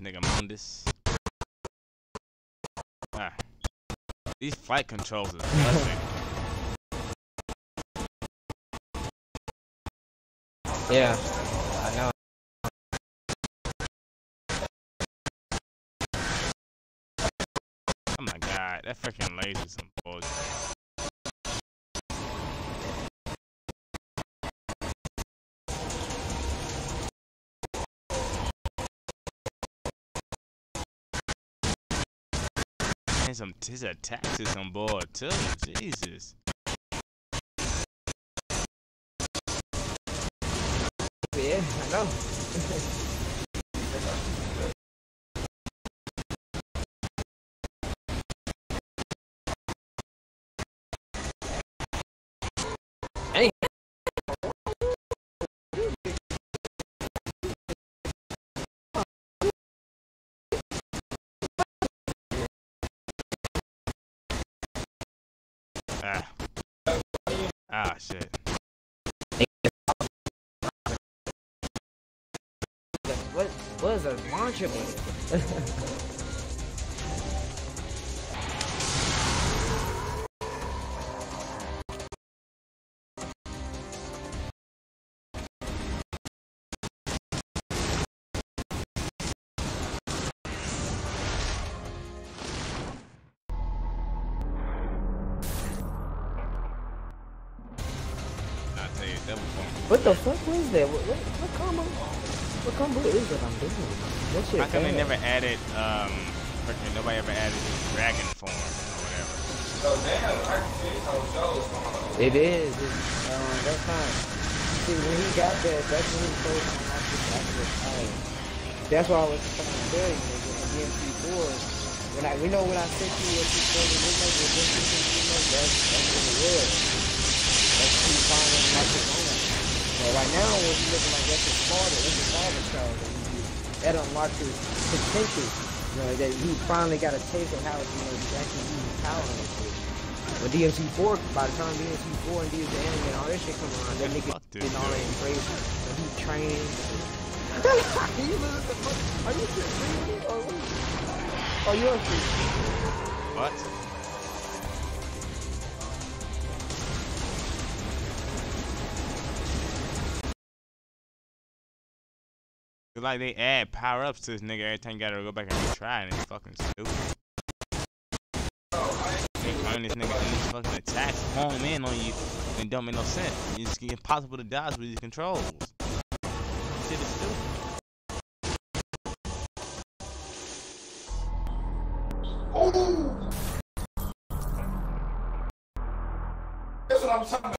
nigga Mundus. Ah. These flight controls are disgusting. Yeah, I know. Oh my god, that freaking laser's some bullshit. And some taxes on board too, Jesus. Yeah, I know. Hey. Ah, shit. What is a launcher base? What the fuck was that? What combo is that I'm doing? That shit How come they never added, freaking nobody ever added dragon form or whatever? It is. That time. See, when he got that, that's when he first unlocked his actual power. That's why I was trying to tell you, nigga, in DMC4, when I said to you what you told me, that's what it was. That's who finally unlocked his own. So right now, when you looking like that's a father child that you do, that unlocked his potential. You know, that he finally got a taste of how, he's actually using power on this shit. But DMC4, by the time DMC4 and the anime and all that shit come around, that nigga didn't already crazy. So he trained. Are you serious? Or what? Oh, you are serious. What? Like they add power ups to this nigga every time you gotta go back and retry, and it's fucking stupid. They turn this nigga in these fucking attacks, home in on you, and don't make no sense. It's just impossible to dodge with these controls. This shit is stupid. That's what I'm talking about.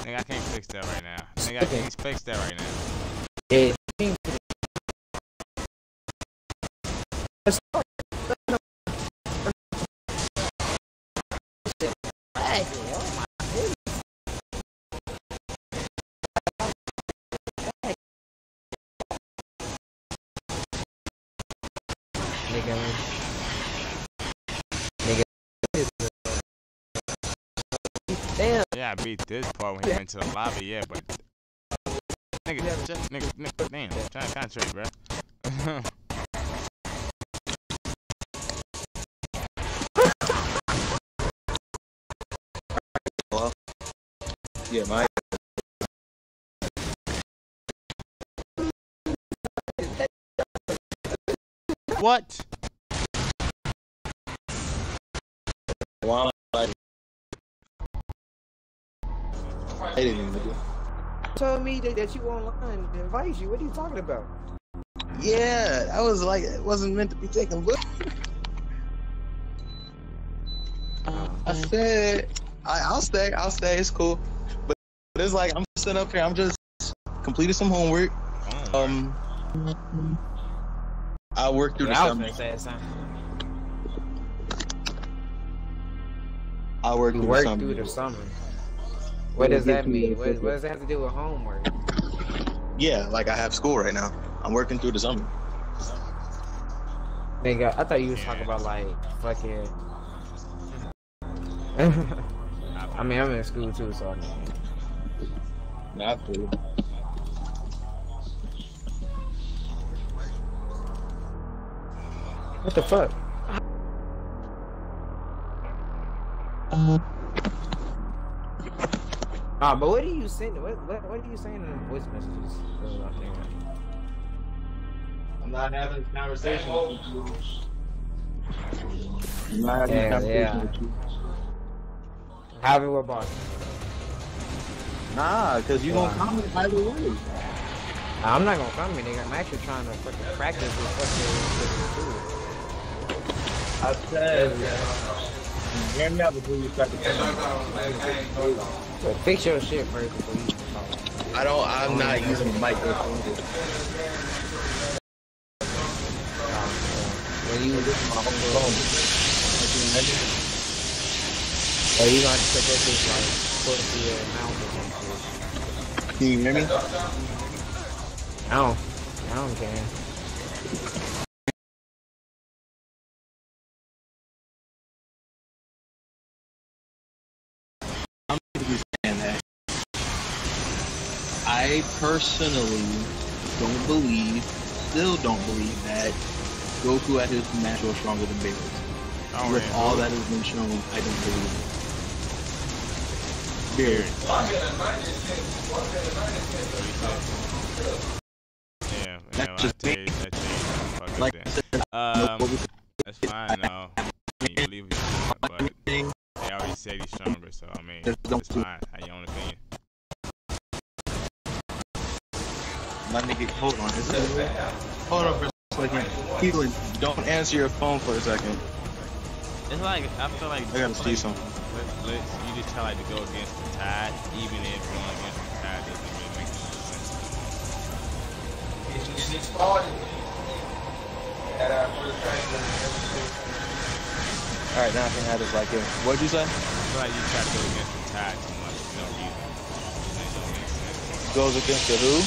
Nigga, I can't fix that right now. Nigga, I can't fix that right now. Yeah. Yeah, I beat this part when he went to the lobby, yeah, but nigga, just nigga, damn, trying to concentrate, bro. Hello? Yeah, my. What? Wow. I didn't even do. Told me that you online to invite you. What are you talking about? Yeah, I was like, it wasn't meant to be taken, but I said, I'll stay, it's cool. But it's like, I'm sitting up here, I'm just completed some homework. I worked through the summer. I worked through the summer. What does that mean? What does that have to do with homework? Yeah, like I have school right now. I'm working through the summer. Nigga, I thought you was talking about like fucking. I mean, I'm in school too, so I mean. Not cool. What the fuck? But what are you saying? What are you saying in the voice messages? I'm not having a conversation with you. I'm not having a conversation with you. Have it with Bossman. Nah, cause you gonna comment either way. I'm not gonna comment, nigga. I'm actually trying to fucking practice with fucking. I said, hear me out before you start to So fix your shit first before you talk. I'm not using the microphone. When you This is my home phone. Or you gonna put this shit like close to your mouth or something. Can you hear me? I don't care. I personally still don't believe that Goku at his natural stronger than Baby. With all that has been shown, I don't believe it. Period. Yeah, That's just me. Like, that's fine, no. You believe it, but they already said he's stronger, so I mean, it's fine. How your own opinion? My nigga, hold on. Hold on for a second. Keelan, don't answer your phone for a second. It's like, I feel like I gotta see something. You just try like to go against the tide, even if going against the tide doesn't really make any sense. Alright, now I can have this like it. What'd you say? I feel like you try to go against the tide too much for no reason. It don't make sense. Goes against the who?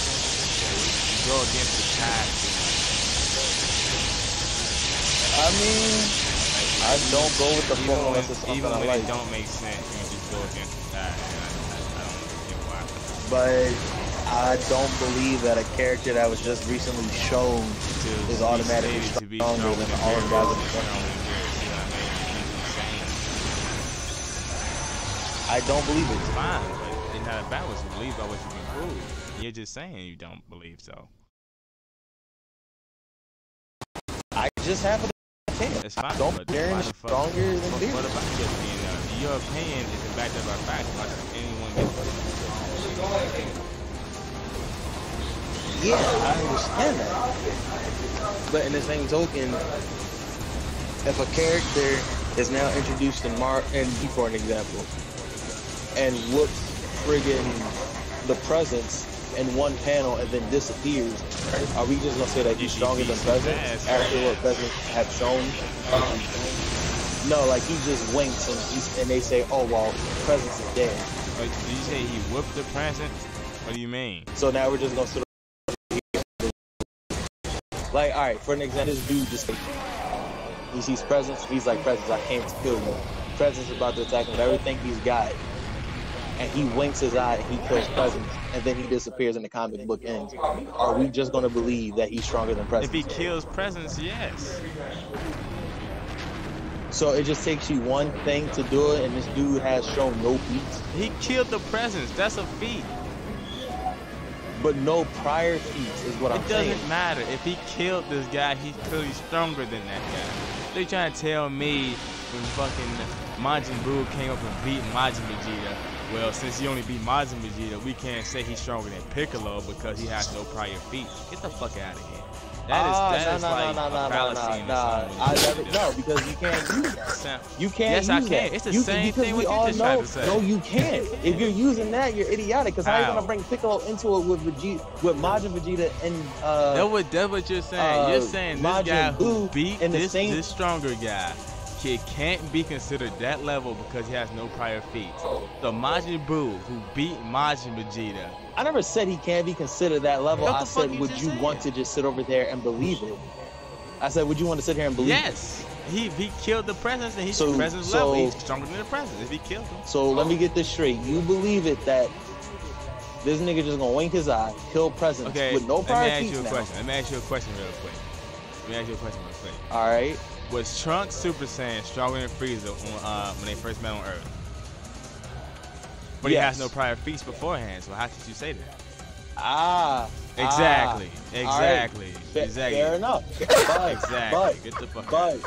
You go against the tide too much. I mean, I don't go with the flow unless it's something even I when like. it don't make sense, you just go against the tide. I don't get why. But I don't believe that a character that was just recently shown is automatically stronger than all the guys in the front. I don't believe it. It's fine, but it's not about what you believe, about what you can prove. You're just saying you don't believe so. I just happen to think. It's fine. Don't dare any stronger than this. What about your opinion? Your opinion is backed up by facts. Why should anyone get Yeah, I understand that. But in the same token, if a character is now introduced in for an example, and whoops friggin' the presence in one panel and then disappears, are we just gonna say that he's stronger than Presence after what Presence had shown? No, like he just winks and they say, oh well, Presence is dead. Did you say he whooped the Presence? What do you mean? So now we're just gonna sort of like, alright, for an example, this dude just he sees Presence, he's like, Presence, I came to kill you. Presence is about to attack him with everything he's got. and he winks his eye and he kills Presence, and then he disappears and the comic book ends, are we just going to believe that he's stronger than Presence? If he kills Presence, yes. So it just takes you one thing to do it, and this dude has shown no feats. He killed the Presence. That's a feat. But no prior feats is what I'm saying. It doesn't matter. If he killed this guy, he's clearly stronger than that guy. They trying to tell me when fucking Majin Buu came up and beat Majin Vegeta, well, since he only beat Majin Vegeta, we can't say he's stronger than Piccolo because he has no prior feats. Get the fuck out of here. That is like a fallacy in the No, because you can't use that. You can't use that. Yes, I can. It's the same thing what you just tried to say. No, you can't. If you're using that, you're idiotic. Because how are you gonna bring Piccolo into it with Majin Vegeta and That's what you're saying. You're saying this guy who beat this stronger guy, he can't be considered that level because he has no prior feats. So Majin Buu, who beat Majin Vegeta. I never said he can't be considered that level. I said, would you want to just sit over there and believe it? I said, would you want to sit here and believe it? Yes. He killed the Presence, and he's the Presence level. He's stronger than the Presence if he killed him. So let me get this straight. You believe it that this nigga just gonna wink his eye, kill Presence with no prior feats now? Let me ask you a question real quick. All right. Was Trunks Super Saiyan stronger than Frieza when they first met on Earth? But he has no prior feats beforehand, so how could you say that? Exactly. Fair enough. But, exactly. Get the fuck out.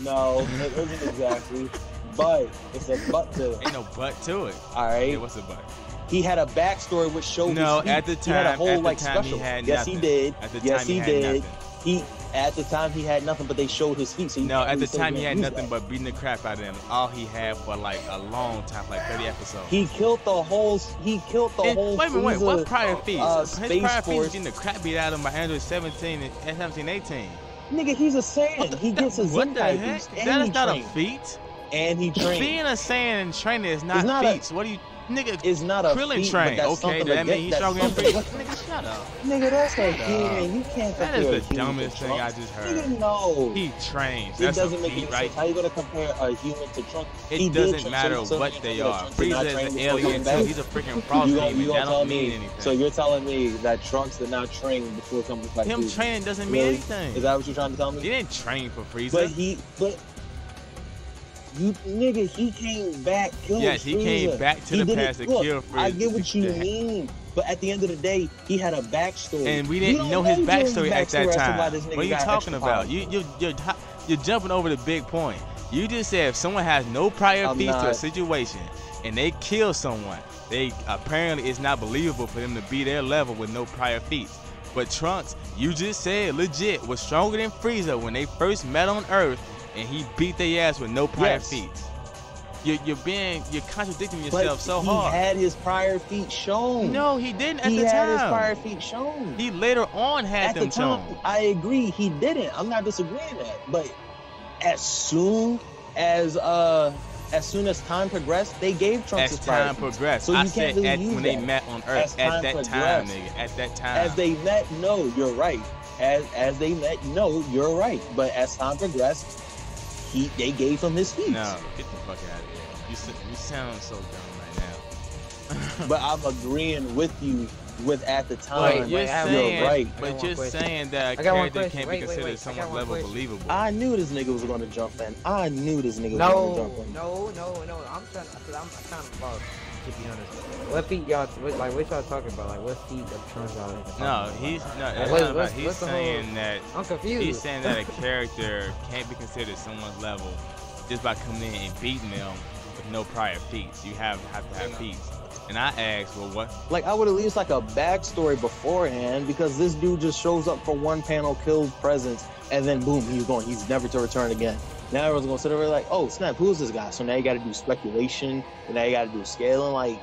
No, it isn't exactly. But it's a but to it. Ain't no but to it. All right. Yeah, what's the but? He had a backstory which showed no, at the time, he had a whole special. He had yes, nothing. He did. At the yes, time, he did. At the time he had nothing, but they showed his feet. So no, at the time he had nothing but beating the crap out of him. All he had for like a long time, like 30 episodes. He killed the whole. Wait. What prior feats? His prior feats Force. getting the crap beat out of him by Android 17 and 18. Nigga, he's a Saiyan. He gets his Zenkai boost. That is not a feat. And he trained. Being a Saiyan and training is not feats. What do you? Nigga, it's not a Krillin train. Okay, that means he's stronger than Frieza. Nigga, shut up. Nigga, that's a human. You can't compare. That is the dumbest thing I just heard. Nigga, no. He trains. It doesn't make any sense. How you gonna compare a human to Trunks? It doesn't matter what they are. Frieza is an alien too. He's a freaking frost demon. That don't mean anything. So you're telling me that Trunks did not train before coming to fight Frieza? Him training doesn't mean anything. Is that what you're trying to tell me? He didn't train for Frieza. He came back, killed Yes, he came back to the past to kill Frieza. I get what you mean, but at the end of the day, he had a backstory. And we didn't know his backstory at that time. What are you talking about? You're jumping over the big point. You just said if someone has no prior feats to a situation and they kill someone, they apparently it's not believable for them to be their level with no prior feats. But Trunks, you just said legit was stronger than Frieza when they first met on Earth. And he beat their ass with no prior feats. You're contradicting yourself so hard. He had his prior feats shown. No, he didn't at the time. He had his prior feats shown. He later on had them shown. I agree, he didn't. I'm not disagreeing that. But as soon as time progressed, they gave Trunks his prior feats. As time progressed. So you can't really use when they met on Earth. At that time, nigga. At that time. As they met, no, you're right. As they met, no, you're right. But as time progressed, they gave him his feats. No, get the fuck out of here. You sound so dumb right now. But I'm agreeing with you with at the time. You're right. But you're saying that a character can't be considered someone's level believable. I knew this nigga was going to jump in. No. I'm trying to about to be honest. What feet y'all what y'all talking about? Like what feet of Trunks y'all in? No, that's not about. He's saying that I'm confused. He's saying that a character can't be considered someone's level just by coming in and beating them with no prior feats. You have to have feats. And I asked, well, what? Like, I would at least like a backstory beforehand, because this dude just shows up for one panel, kills Presence, and then boom, he's never to return again. Now everyone's gonna sit over like, oh snap, who's this guy? So now you got to do speculation, and now you got to do scaling. Like,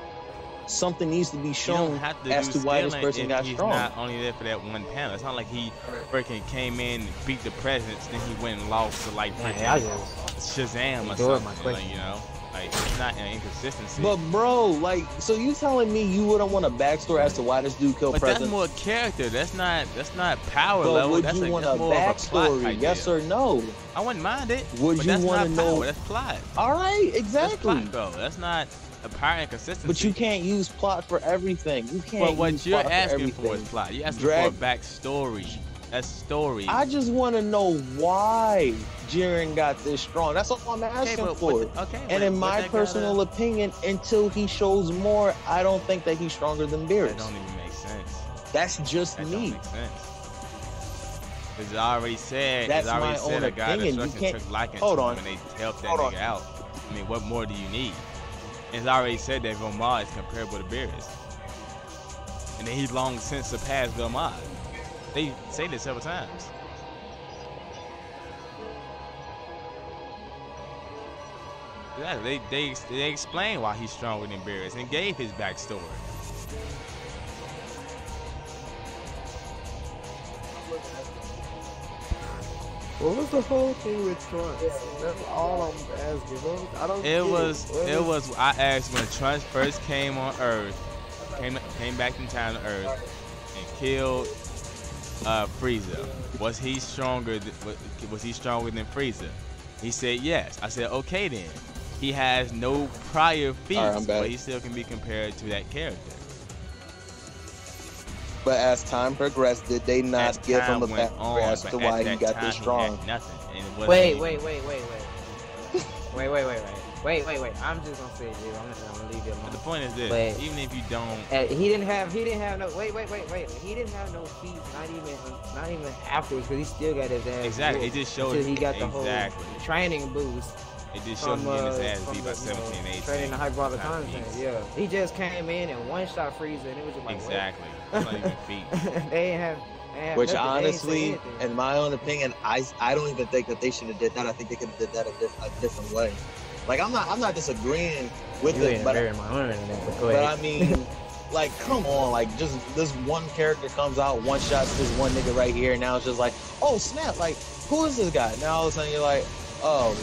something needs to be shown as to why this person got strong. He's not only there for that one panel. It's not like he freaking came in, beat the Presence, then he went and lost to like freaking Shazam or something. Like, you know. Like, it's not an inconsistency. But bro, like, so you telling me you wouldn't want a backstory as to why this dude killed Presence? That's more character. That's not power level. Would you want a backstory? Yes or no? I wouldn't mind it. Would you want to know? That's plot. All right, exactly. That's plot, though. That's not. power and consistency. But you can't use plot for everything. You can't. But what use you're plot asking for for is plot. You're asking for a backstory. A story. I just want to know why Jiren got this strong. That's all I'm asking for. And in my personal opinion, until he shows more, I don't think that he's stronger than Beerus. That don't even make sense. That's just me. Don't make sense. It's already said. That's it's already my said own a guy opinion. that took liking to him and they helped that nigga out. I mean, what more do you need? It's already said that Vilma is comparable to Beerus, and then he's long since surpassed Vilma. They say this several times. Yeah, they explain why he's stronger than Beerus and gave his backstory. What was the whole thing with Trunks? That's all I'm asking. I don't. It was. I asked when Trunks first came on Earth, came back in time to Earth, and killed Frieza. Was he stronger? Was he stronger than Frieza? He said yes. I said okay then. He has no prior feats, but he still can be compared to that character. But as time progressed, did they not give him a backstory as to why he got this strong? Wait. I'm just gonna say it. I'm gonna leave it alone. But the point is this: even if you don't, he didn't have no. Wait. He didn't have no feet. Not even afterwards, because he still got his ass. Exactly. It just showed he got the whole training boost. It just showed him getting his ass beat by 17, 18. Training the hyperbolic content. Yeah. He just came in and one shot Frieza, and it was just like exactly. It's not even feet. They ain't have. Which honestly, in my own opinion, I don't even think that they should have did that. I think they could have did that a different way. Like I'm not disagreeing with it, but I mean, like come on, like just this one character comes out, one shots this one nigga right here, and now it's just like, oh snap, like who is this guy? Now all of a sudden you're like, oh,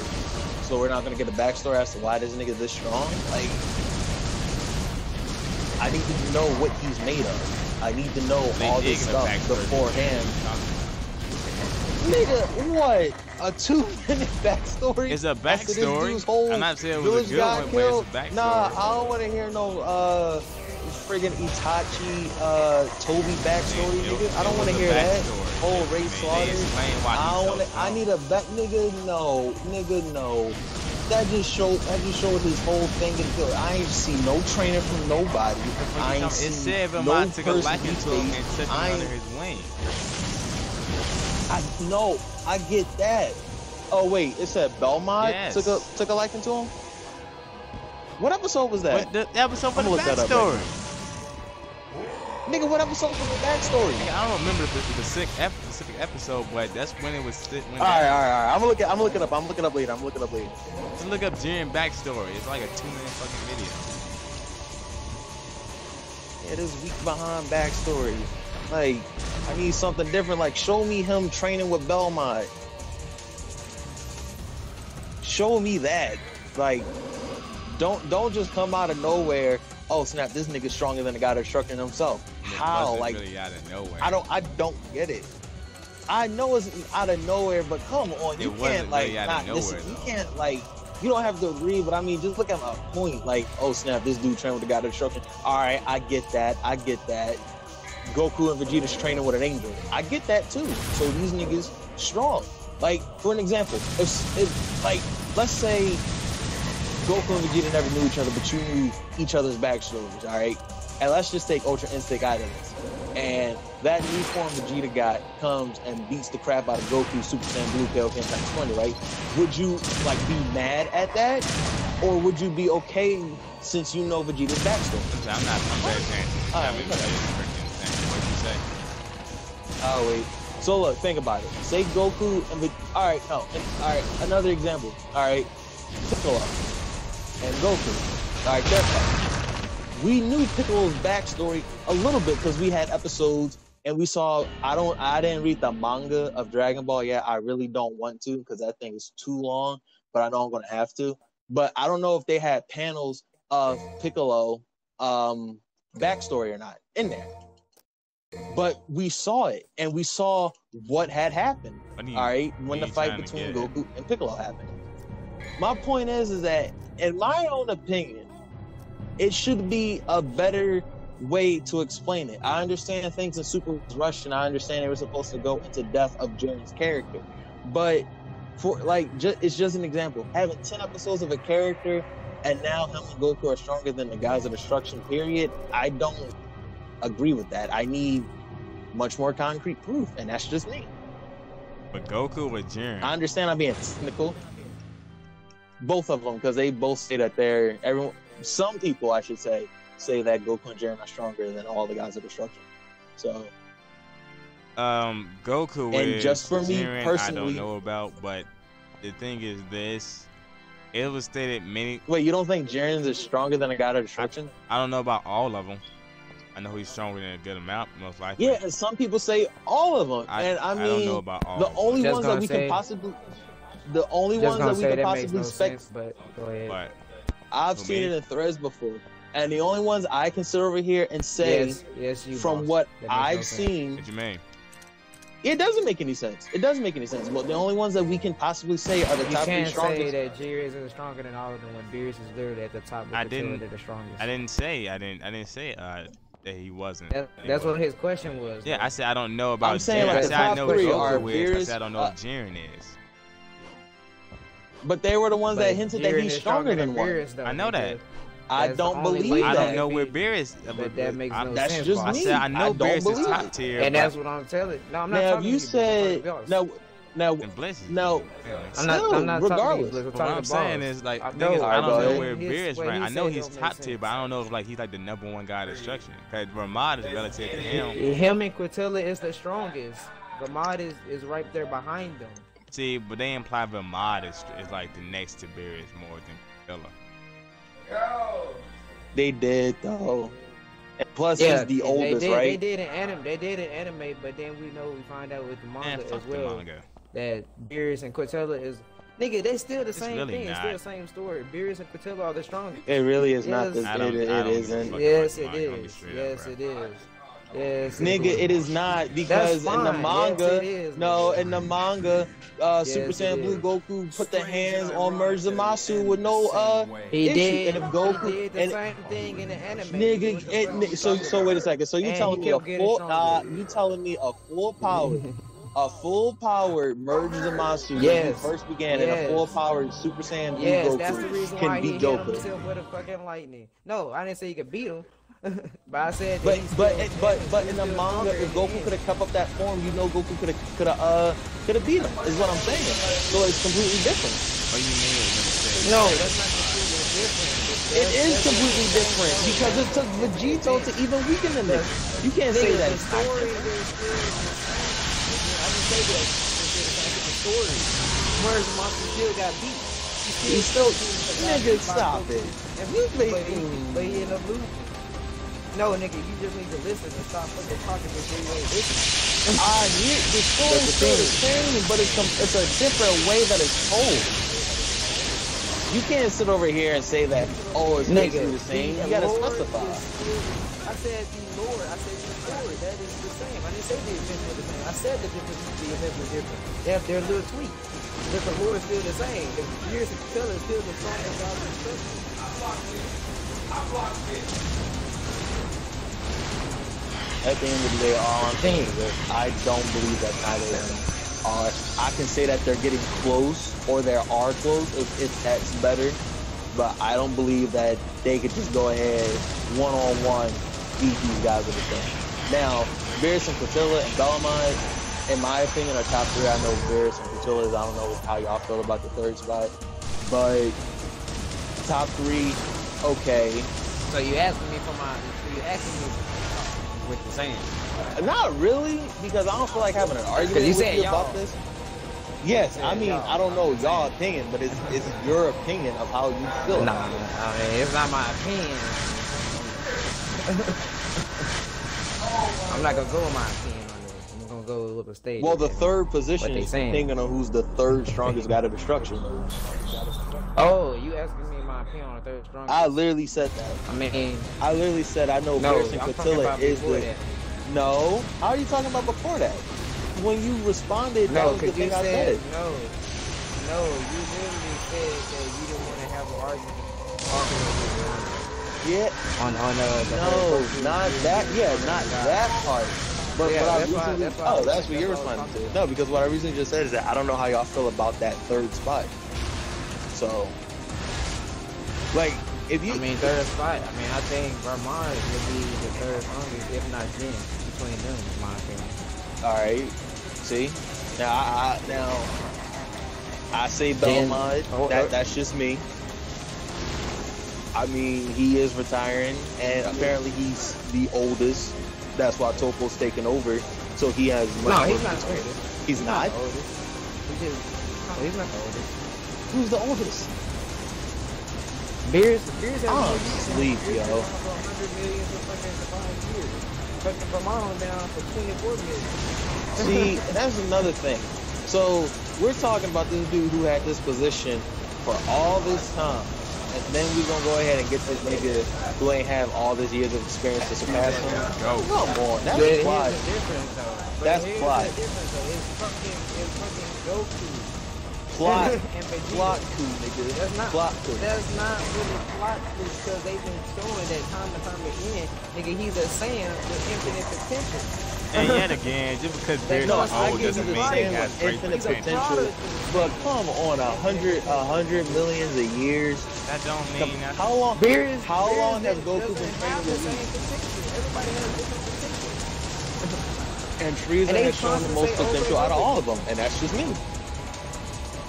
so we're not gonna get a backstory as to why this nigga this strong? Like I need to know what he's made of. I need to know all this stuff beforehand. Nigga, what? A 2-minute backstory? It's a backstory. I'm not saying it was a good one, but it's a backstory. Nah, I don't want to hear no friggin' Itachi, Toby backstory, nigga. I don't want to hear that. Whole race slaughter. I need a back, nigga. No, That just showed his whole thing. I ain't see no training from nobody. I ain't see no person he faced. Under his wing. I get that. Oh wait, it said Belmont took a liking to him. What episode was that? The episode with the backstory. Nigga, what episode was the backstory? Nigga, I don't remember the specific episode, but that's when it was. All right. I'm gonna look it up. I'm looking up later. Just look up Jiren backstory. It's like a 2-minute fucking video. Yeah, this weak behind backstory. Like, I need something different. Like, show me him training with Belmont. Show me that. Like, don't just come out of nowhere. Oh snap! This nigga's stronger than the guy that's structuring himself. How? Like, really out of nowhere. I don't get it. I know it's out of nowhere, but come on, you can't like not listen. You can't like. You don't have to agree, but I mean, just look at my point. Like, oh snap! This dude trained with the guy that's structuring. All right, I get that. Goku and Vegeta's training with an angel. I get that too. So these niggas strong. Like, for an example, if like, let's say Goku and Vegeta never knew each other, but you knew each other's backstories, all right? And let's just take Ultra Instinct out of this. And that new form Vegeta got comes and beats the crap out of Goku, Super Saiyan Blue, Pale Ken times 20, right? Would you, like, be mad at that? Or would you be okay since you know Vegeta's backstory? I'm very Oh, wait. So look, think about it. Say Goku and Alright, another example. Alright, Piccolo and Goku. Alright, we knew Piccolo's backstory a little bit because we had episodes and we saw, I didn't read the manga of Dragon Ball yet. I really don't want to because that thing is too long, but I know I'm going to have to. But I don't know if they had panels of Piccolo backstory or not in there. But we saw it, and we saw what had happened. All right, when the fight between Goku and Piccolo happened. My point is that, in my own opinion, it should be a better way to explain it. I understand things in Super was rushed, and I understand they were supposed to go into depth of Jiren's character, but for like, it's just an example. Having 10 episodes of a character, and now him and Goku are stronger than the Gods of Destruction. Period. I don't agree with that. I need much more concrete proof, and that's just me. But Goku with Jiren. I understand I'm being cynical. Both of them, because they both say that they're some people, I should say that Goku and Jiren are stronger than all the Gods of Destruction. So, Goku and with just for me Jiren, personally, I don't know about, but the thing is this: it was stated many. Wait, you don't think Jiren is stronger than a God of Destruction? I don't know about all of them. I know he's stronger than a good amount, most likely. Yeah, and some people say all of them, and I mean, I don't know about all. The only ones that we can possibly, the only ones that we can possibly spec. But go ahead. But I've seen it in threads before, and the only ones I can sit over here and say, yes, you from boss. what That makes I've no sense. seen, what you mean? it doesn't make any sense. It doesn't make any sense. But the only ones that we can possibly say are the You top three can't strongest. say that Jiren isn't stronger than all of them when Beerus is literally at the top. With I the didn't. They're the strongest. I didn't say that he wasn't. That's what his question was. Yeah, bro. I said I don't know about I'm saying, Jiren. like, I the said I top know what three are Goku is. I Beerus, said I don't know what Jiren is. But they were the ones But that hinted that Jiren he's is stronger than one. Beerus, though, I know that. I That's don't the only believe way I that. don't know where Beerus. But that makes no That's sense. just boss. I said I I know don't Beerus is believe top it. tier. And but that's what I'm telling. No, I'm not Now, talking if you to said boss. now, and Bless no, I'm not regardless. talking to What I'm saying is like, I don't know where Beerus rank. I know he's top tier, but I don't know if like he's like the #1 guy of destruction. Because Ramad is relative to him. Him and Quintilla is the strongest. Ramad is right there behind them. See, but they imply Ramad is like the next to Beerus more than Quintilla. They did though. And plus, Yeah, he's the oldest, right? They did in anime, but then we find out with the manga as well that Beerus and Quintilla is they still the same really thing. not. It's still the same story. Beerus and Quintilla are the strongest. It really is not. Yes. It isn't. Yes, it is. Yes, it is. Yes, Nigga, it is not, because in the manga, yes, in the manga, Super Saiyan Blue Goku put the hands on Merge Zamasu with no he issue. did. And if Goku he did the and same thing in the anime. nigga, so wait a second. So you And telling he me kept getting you telling me a full powered Merge Zamasu when he first began, and a full powered Super Saiyan Blue that's the reason Goku why can he beat hit Goku. himself with a fucking lightning. No, I didn't say he could beat him. But I said But that in the manga, if Goku could have kept up that form, Goku could have beat him. Is what I'm saying. So it's completely different. What do you mean? no, that's not completely different. It is completely different because it took Vegito to even weaken the nigga. You can't say that. The story is still. I just say that the story. Whereas the monster still got beat. He still, nigga, stop it. But he ended up losing. No, nigga, you just need to listen and stop fucking talking before you ain't listening. The story's still the same, but it's a different way that it's told. You can't sit over here and say that, it's basically the same. You gotta specify. I said the lore. I said the story. That is the same. I didn't say the events were the same. I said the difference between the events were different. They're a little tweaked. But the lore is still the same. The years of Killer is still the strongest God of destruction. At the end of the day, all I'm saying is that I don't believe that neither of them are. I can say that they're getting close, or they are close, if that's better. But I don't believe that they could just go ahead one-on-one beat these guys with the thing. Now, Beerus and Quintilla and Bellamont, in my opinion, are top 3. I know Beerus and Quintilla is. I don't know how y'all feel about the 3rd spot, but top 3, okay. So you asking me what you're saying? Not really, because I don't feel like having an argument with you about this. Yes, I mean, I don't know y'all opinion, but it's your opinion of how you feel. Nah, I mean, it's not my opinion. I'm not gonna go with my opinion on this. I'm gonna go with the stage. Well, the 3rd position is depending on who's the 3rd strongest God of destruction. Oh, you asking me my opinion on the 3rd strongest? I literally said that. I literally said I know Beerus and Quintilla is the. That. No, how are you talking about before that? When you responded, that was the thing I said. No, you literally said that you didn't want to have an argument with Yeah. On no, not that. Yeah, not that part. But yeah, that's what you're responding to. No, because what I recently just said is that I don't know how y'all feel about that third spot. So, like, if you... I mean, third spot, I mean, I think Vermont would be the third strongest, if not Jin, between them, in my opinion. Alright. See? Now, I say Belmont. That's just me. I mean, he is retiring, and apparently he's the oldest. That's why Topo's taking over. So he has... No, he's not the oldest. He's not? No, he's not the oldest. Who's the oldest? Beers I'm sleep, yo. 100 million for fucking 5 years. Fucking Vermont down for 24 million. See, that's another thing. So, we're talking about this dude who had this position for all this time. And then we're gonna go ahead and get this nigga who ain't have all these years of experience to surpass him. Come on, that's plot. That's plot. It's fucking Goku. Plot coup, nigga. That's not plot coup. That's not really plot coup because they've been showing that time and time again, nigga, he's a Saiyan with infinite potential. And yet again, just because they're not old doesn't mean they have great potential. But come on, 100 millions of years. That don't mean nothing. How long? How long has Goku been training with you? Everybody has different potential. And Frieza has shown the most potential out of all of them, and that's just me.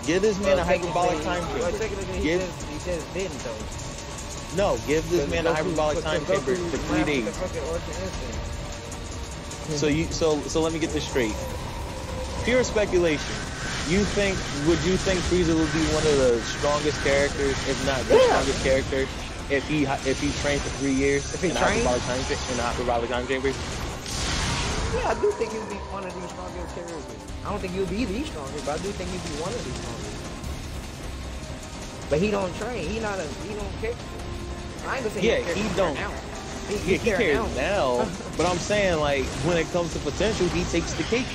Give this man a hyperbolic time chamber. He just didn't though. No, give this man a hyperbolic time chamber for 3 days. So let me get this straight. Pure speculation. Would you think Frieza would be one of the strongest characters, if not the strongest character, if he trained for 3 years in a hyperbolic time chamber? Yeah, I do think he would be one of the strongest characters. I don't think he'll be the strongest, but I do think he'll be one of the strongest. But he don't train. He don't care. I ain't gonna say he don't. Now. He cares now. But I'm saying, like, when it comes to potential, he takes the cake.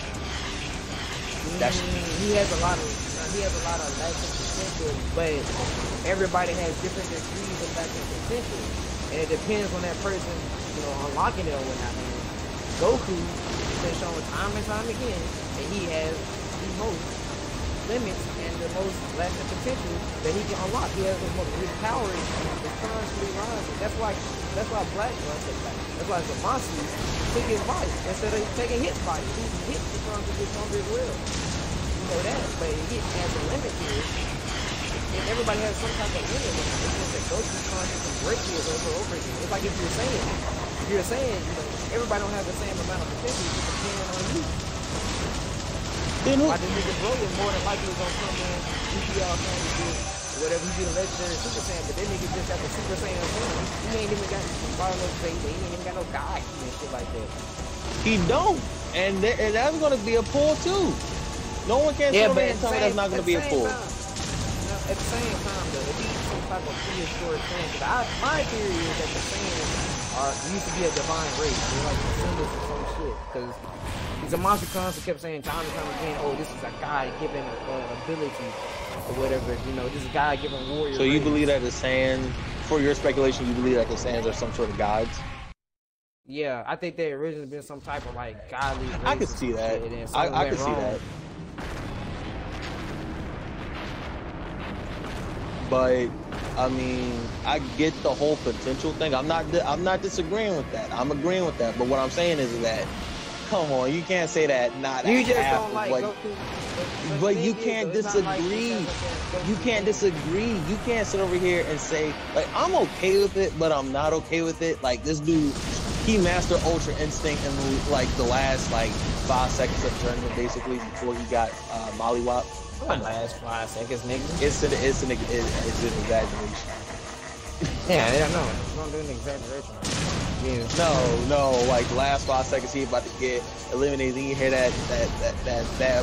He has a lot of latent potential, but everybody has different degrees of latent potential, and it depends on that person, unlocking it or whatnot. Goku has been shown time and time again that he has the most limits and the most latent potential that he can unlock. He has his power is constantly rising. That's why Zamasu took his body instead of taking his body. He hit becomes a bit stronger as well. You know that, but he has a limit to it. And everybody has some type of limit. It's just that Goku's constantly breaking it over again. It's like if you're saying, everybody don't have the same amount of potential, it's depending on you. Like this nigga Broly more than likely gonna come in, EPR trying to do whatever, he be the legendary Super Saiyan, but that nigga just got the Super Saiyan form. He ain't even got no baby, he ain't even got no guy and shit like that. He don't. And that's gonna be a pull too. No one can sit there and tell me that's not gonna be a pull. At the same time though, if he's some type of prehistoric thing, my theory is that the Saiyans used to be a divine race. They're like descendants or some shit. Because Zamasu constantly kept saying time and time again, oh, this is a God-given ability or whatever. This is God-given warrior. So you believe that the Saiyans, for your speculation, you believe that the Saiyans are some sort of gods? Yeah, I think they originally been some type of like godly race. I could see that. I could see that. But I mean, I get the whole potential thing. I'm not disagreeing with that. I'm agreeing with that. But what I'm saying is that, come on, you can't say that. You just don't like Goku. But you can't disagree. You can't disagree. You can't sit over here and say, like, I'm okay with it, but I'm not okay with it. Like, this dude, he mastered Ultra Instinct in like the last 5 seconds of the tournament, basically, before he got mollywop. Last 5 seconds, nigga. It's an exaggeration. Yeah, I know. I'm not doing an exaggeration. Yeah. No, like the last 5 seconds he about to get eliminated. Then you hear that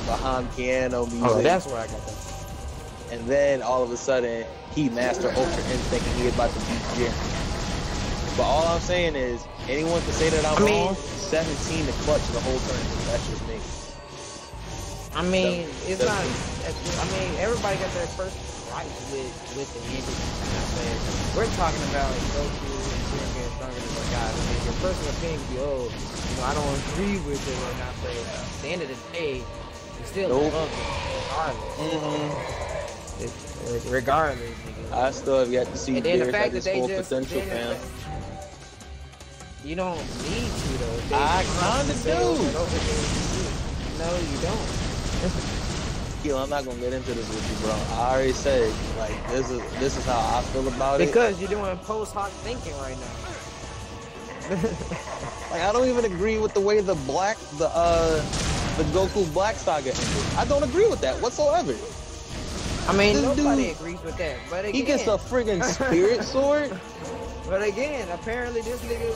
behind piano music. Oh, that's where I got that. And then all of a sudden he mastered Ultra Instinct and he about to beat Jin. But all I'm saying is, anyone can say that I'm wrong. 17 to clutch the whole tournament. That's just me. I mean, it's not. I mean, everybody got their first fights with the ending. We're talking about Goku and Jiren being stronger than the guys. I mean, your personal opinion be, oh, you know, I don't agree with it or not, but at the end of the day, you still love it regardless. Regardless, nigga. I still have yet to see Beerus at his full potential, man. You don't need to though. I kinda do. No, you don't. Yo, I'm not gonna get into this with you, bro. I already said, like, this is how I feel about it. Because you're doing post hoc thinking right now. Like, I don't even agree with the way the Goku Black Saga ended. I don't agree with that whatsoever. I mean, this nobody dude, agrees with that. But again, he gets a friggin' spirit sword. But again, apparently this nigga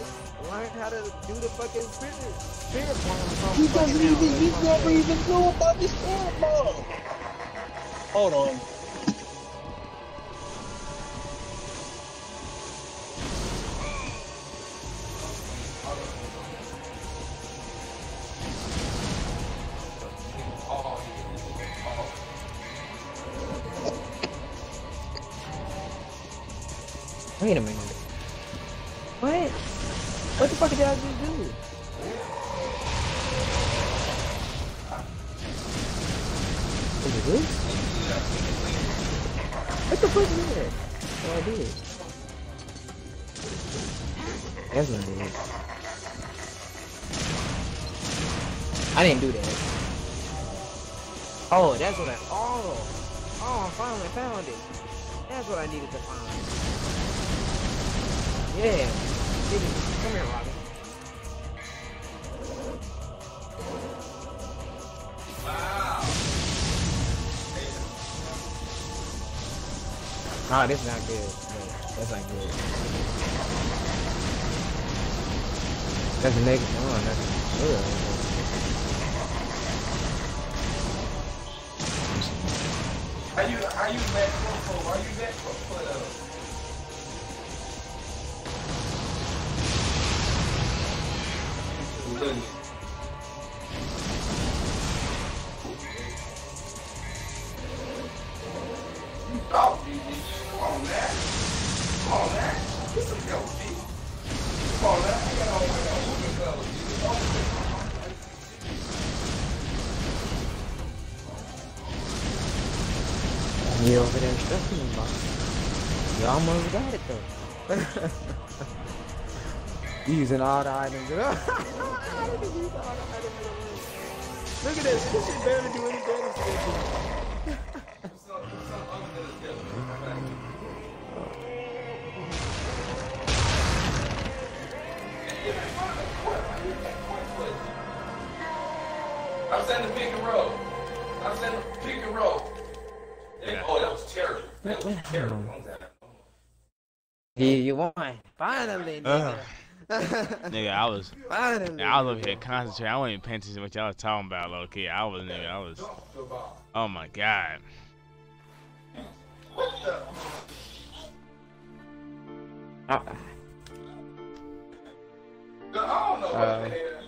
learned how to do the fucking spirit form. He doesn't even, he never even knew about the spirit form. Hold on. Wait a minute. What? What the fuck did y'all just do? Is it good? What the fuck is that? Oh, I did. That's not good. I didn't do that. Oh, that's what I... Oh, I finally found it. That's what I needed to find. Yeah. Come here, Robin. Wow. Oh, this is not good. No, that's not good. That's a negative. Oh, that's good. How you back for? Are you back for Oh, come on, man. Come on, man. Get some help, G. Come on, man. I got women fellas, You over there stressing me, boss. You almost got it, though. Using all the items. Look at this. This shit barely do any damage to this. I'm saying the pick and roll. I'm saying the pick and roll. Yeah. Oh, that was terrible. That was terrible. Yeah, you won. Finally, nigga. Nigga, I was Finally. I was over here concentrating. I wasn't even paying attention to what y'all was talking about, low key. I was. Oh my god. What the? I don't know what the hell.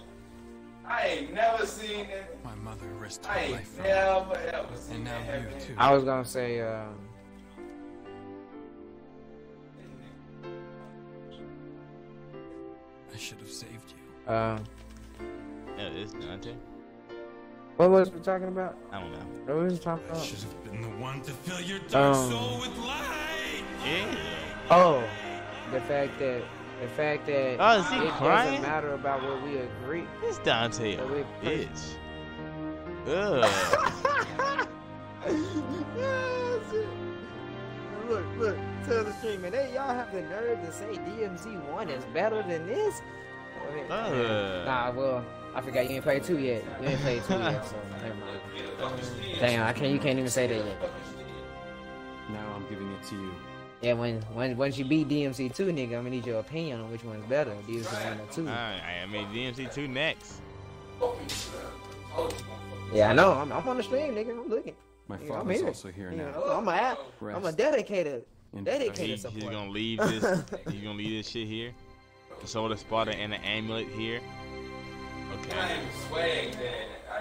I ain't never seen it. My mother risked I her ain't life for never me. ever seen And now that you happen. too. I was gonna say, I should have saved you. Yeah, it's Dante. what was we talking about? I don't know. What was we talking I about? should have been the one to fill your dark soul with light. Yeah. Oh, the fact that Oh, is he it crying? doesn't matter about what we agree. It's Dante, So we- bitch. Ugh. Look, tell the stream, man. Hey, y'all have the nerve to say DMZ1 is better than this? Nah, well, I forgot you ain't played 2 yet. You ain't played 2 yet, so never mind. Damn, you can't even say that yet. Now I'm giving it to you. Yeah, once you beat DMC2, nigga, I'm gonna need your opinion on which one's better, DMC1 or 2. I mean, DMC2 next. Yeah, I know. I'm on the stream, nigga. I'm looking. My Nigga, father's here. also here You now. know, I'm a dedicated He's support. gonna leave this. He's gonna leave this shit here. The solar spotter and the amulet here. Okay.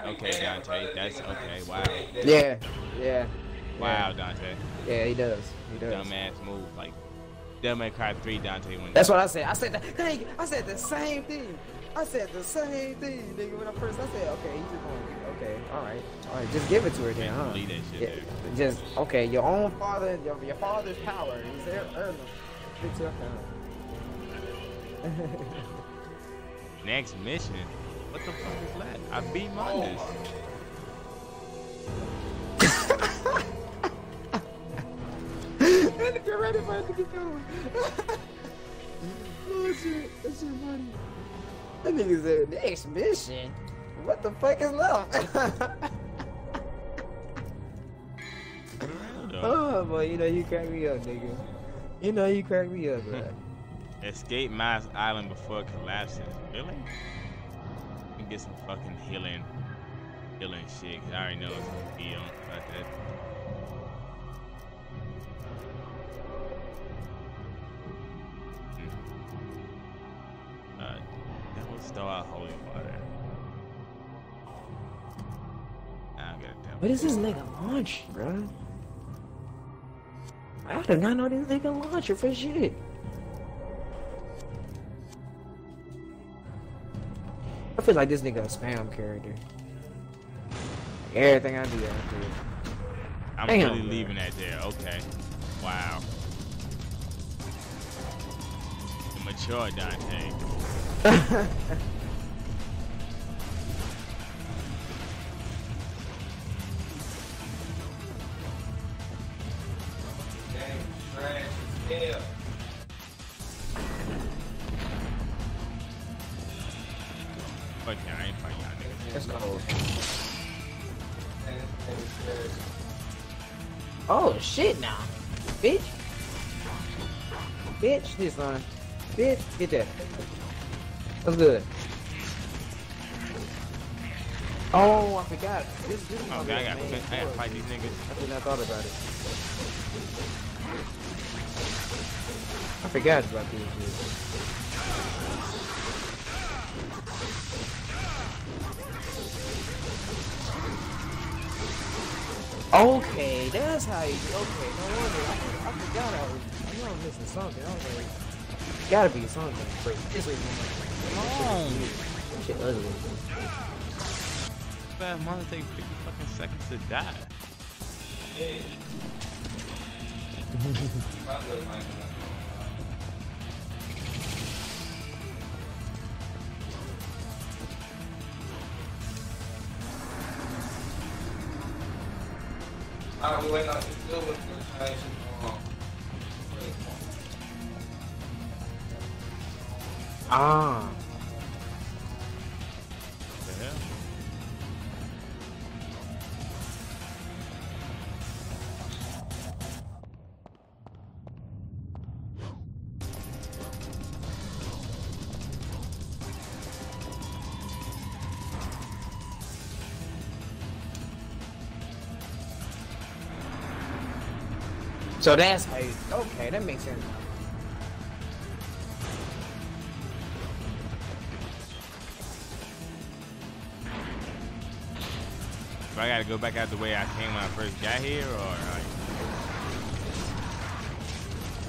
Okay, Dante. That's okay. Wow. Yeah. Wow, Dante. Yeah, he does. He does. Dumbass move. Like, Devil May Cry 3 Dante when. That's what I said. I said that. Hey, I said the same thing. I said the same thing, nigga. When I said, okay, he's just going. Okay, all right, just give it to her then, huh? Believe that shit. Yeah, just okay. Your own father, your father's power. He's there. Fix up now. Next mission. What the fuck is that? I beat mine. You're ready for it to keep going. Oh shit, that's so funny. That nigga said next mission. What the fuck is left? Oh boy, you know you crack me up, nigga. You know you crack me up, bro. Escape Mars Island before it collapses. Really? We can get some fucking healing shit. Cause I already know it's gonna be on about that. That will store out holy water. Now I gotta tell. What is this nigga launch, bro? I did not know this nigga launcher for shit. I feel like this nigga a spam character. Everything I do, I do. I'm Damn, really leaving that there. Okay. Wow. The mature Dante. Yeah. Fuck yeah, I ain't fighting y'all niggas. Let's go. Oh shit now. Bitch. Bitch, this one. Bitch, get that. What's good? Oh, I forgot. This is Okay, I gotta fight these niggas. I did not thought about it. I forgot about these dudes. Okay, that's how you. Okay, no wonder. I forgot I knew I was missing something. I was like, gotta be something. This way, shit ugly. Bad mother take 50 fucking seconds to die. We went on the silver station. Ah. The hell? So that's how you. Okay, that makes sense. Do I gotta go back out the way I came when I first got here, or like?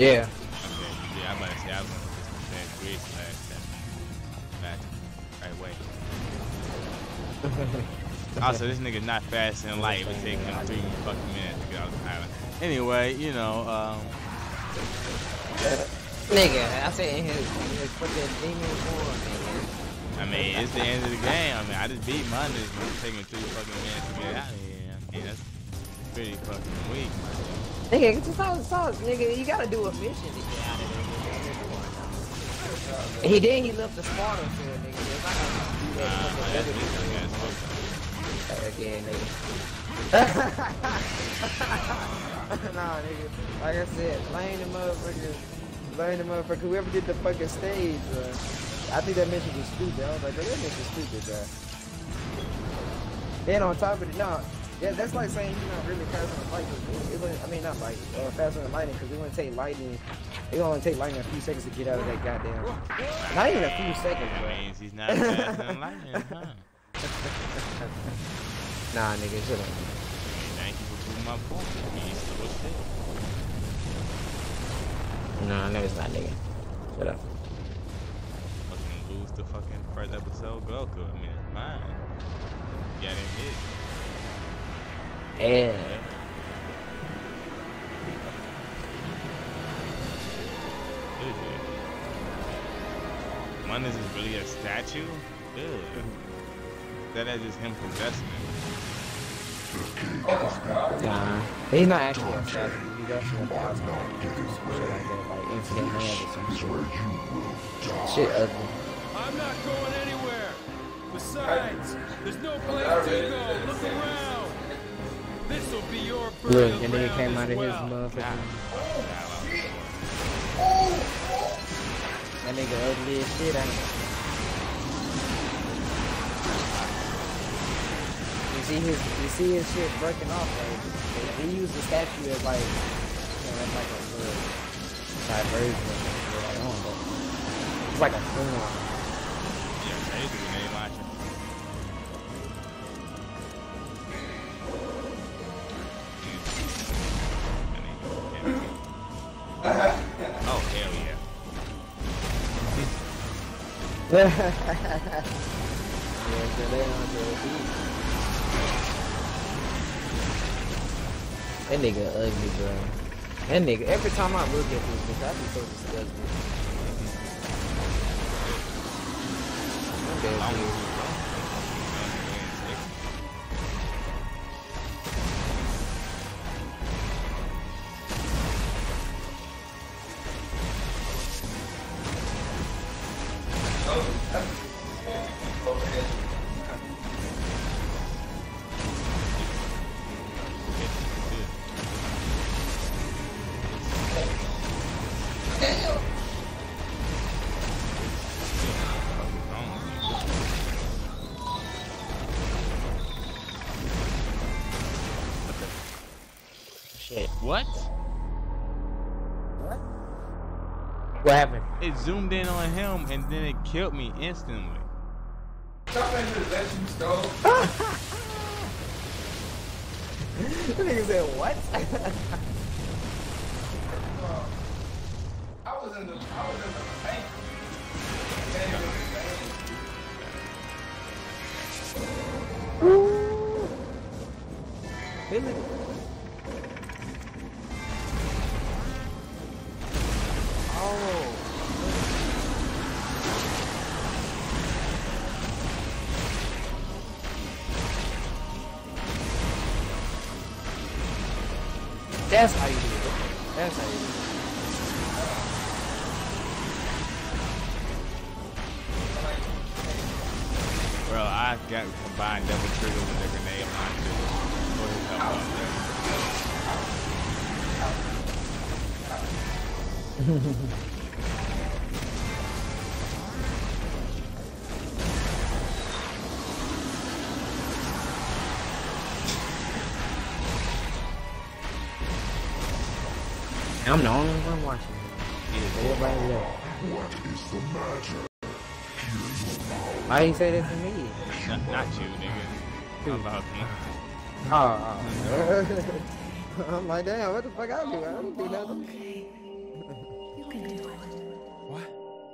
Yeah. Okay, yeah, I'm about to say I was gonna put some bad grease last time. Right way. Also, this nigga's not fast and light. It would take him 3 fucking minutes to get off the island. Anyway, you know, nigga, I said in his fucking demon form, nigga. I mean, it's the end of the game. I mean, I just beat mine. It's gonna take me 3 fucking minutes to get out of here. I mean, that's pretty fucking weak, man. Nigga, it's just nigga. You gotta do a mission to get out of there. He left the Sparta to it, nigga. It's not gonna do that. Again, nigga. Nah, nigga. Like I said, blame the motherfucker. Whoever did the fucking stage, I think that mission was stupid. I was like, bro, that mission's stupid, bro. Then on top of it, no, yeah, that's like saying you're not really faster than lightning. I mean, not light, faster than lightning, because it wouldn't take lightning. It only take lightning a few seconds to get out of that goddamn. Not even a few seconds, bro. That means he's not faster than lightning, huh? Nah, nigga, shut up. Thank you for proving my point. He's still still. No, I know it's not nigga. Shut up. Fucking lose the fucking first episode Goku. I mean, it's mine. You got him hit. Yeah. One is really a statue? Ew. That is just him possessing it. Nah, he's not actually a statue. He's actually a Bossman. Shit like that, like infinite hand or some shit. Shit ugly. I'm not going anywhere. Besides, there's no place to go. Look around. This will be your burial Look, and then he ground came out as of his well. motherfucking. That nigga ugly as shit, ain't he? You see his shit breaking off, like they use the statue as like, you know, that's like a little diversion of it. I don't know. It's like a form. Yeah, crazy when they watch it. Oh, hell yeah. Yeah, so they on the that nigga ugly, bro. That nigga, every time I look at this bitch, I be so disgusted. I'm dead, dude. What? What? What happened? It zoomed in on him and then it killed me instantly. Something just let you go. That nigga said what? I was in the bank. Really? Oh. That's how you do it. That's how you do it. Bro, I got combined double trigger with the grenade launcher. What is that about I'm the only one watching it. Everybody else. What is the matter? Why you say that to me? not you, nigga. How about me? Oh. I'm like, damn, what the fuck I do? I don't do nothing. You can do it. What?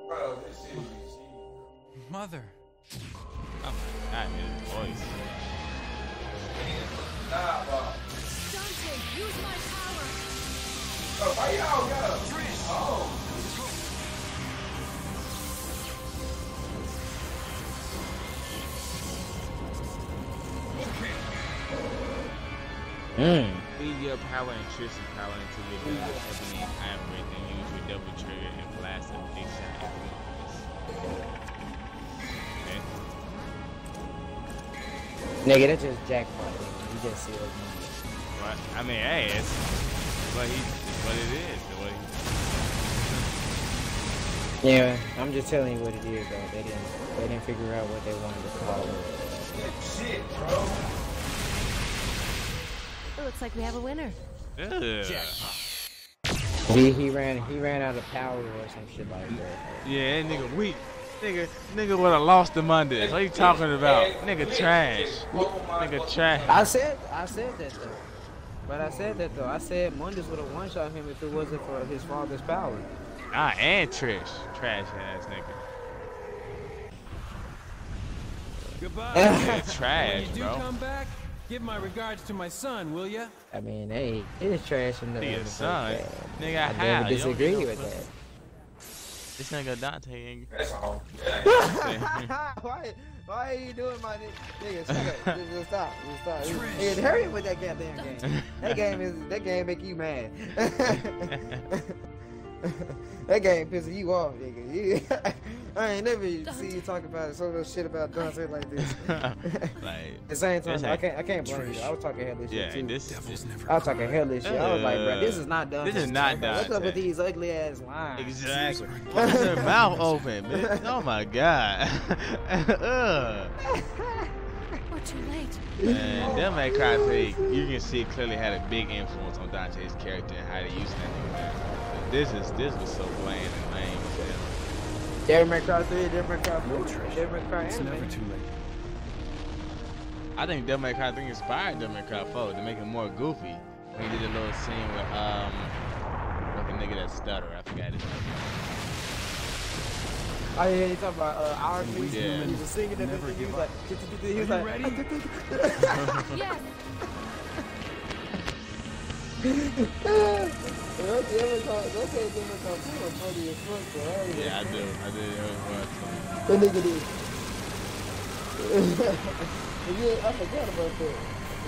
Bro, this shit. Mother. Oh my god, his voice. Nah, bro. Dante, use my power. Bro, why y'all go? Oh. Feed your power and Tristan power into your gun. Ebony and iron and use your double trigger and blast a big shot at the okay? Nigga, that's just jackpot. You just see it. What? I mean, hey, it's what it is. Yeah, I'm just telling you what it is, though. They didn't figure out what they wanted to call it. Shit, bro. It looks like we have a winner. Ugh. He ran out of power or some shit like that. Yeah, that nigga weak. Nigga would have lost him under this. What are you talking about? Nigga trash. Nigga trash. I said that though. But I said that though. I said Mundus would have one-shot him if it wasn't for his father's power. Ah, and Trish. Trash ass nigga. Goodbye. Yeah, trash, When you do bro. come back, give my regards to my son, will ya? I mean, hey, it is trash in the Nigga, son. Nigga, I how? never You don't disagree get no with pussy. that. This nigga Dante ain't. That's all. Why are you doing my nigga? Shut up. Just stop. Nigga, hurry up with that goddamn game. That game make you mad. That game pissing you off, nigga. I ain't never see you talk about so much shit about Dante like this. Like, At the same time, I can't blame you. I was talking hellish yeah, shit too. this is. I was talking hellish shit. I was like, bro, this is not Dante. This is not What's up Dante. with these ugly ass lines? Exactly. What's their mouth open, bitch? Oh my god. We're too late. Man, Devil May Cry 3, you can see clearly had a big influence on Dante's character and how they used that nigga. This was so bland and lame as hell. Devil May Cry 3, Devil May Cry 4, Devil May Cry It's anime. never too late. I think Devil May Cry 3 inspired Devil May Cry 4 to make it more goofy. When he did a little scene with like a nigga that stutter. I forgot his name. Oh yeah, you talking about our piece? Yeah. He was singing that Never he give was up. like, he was Are like, you ready? Yes. Yeah, I do. That nigga did. Yeah, I forgot about that.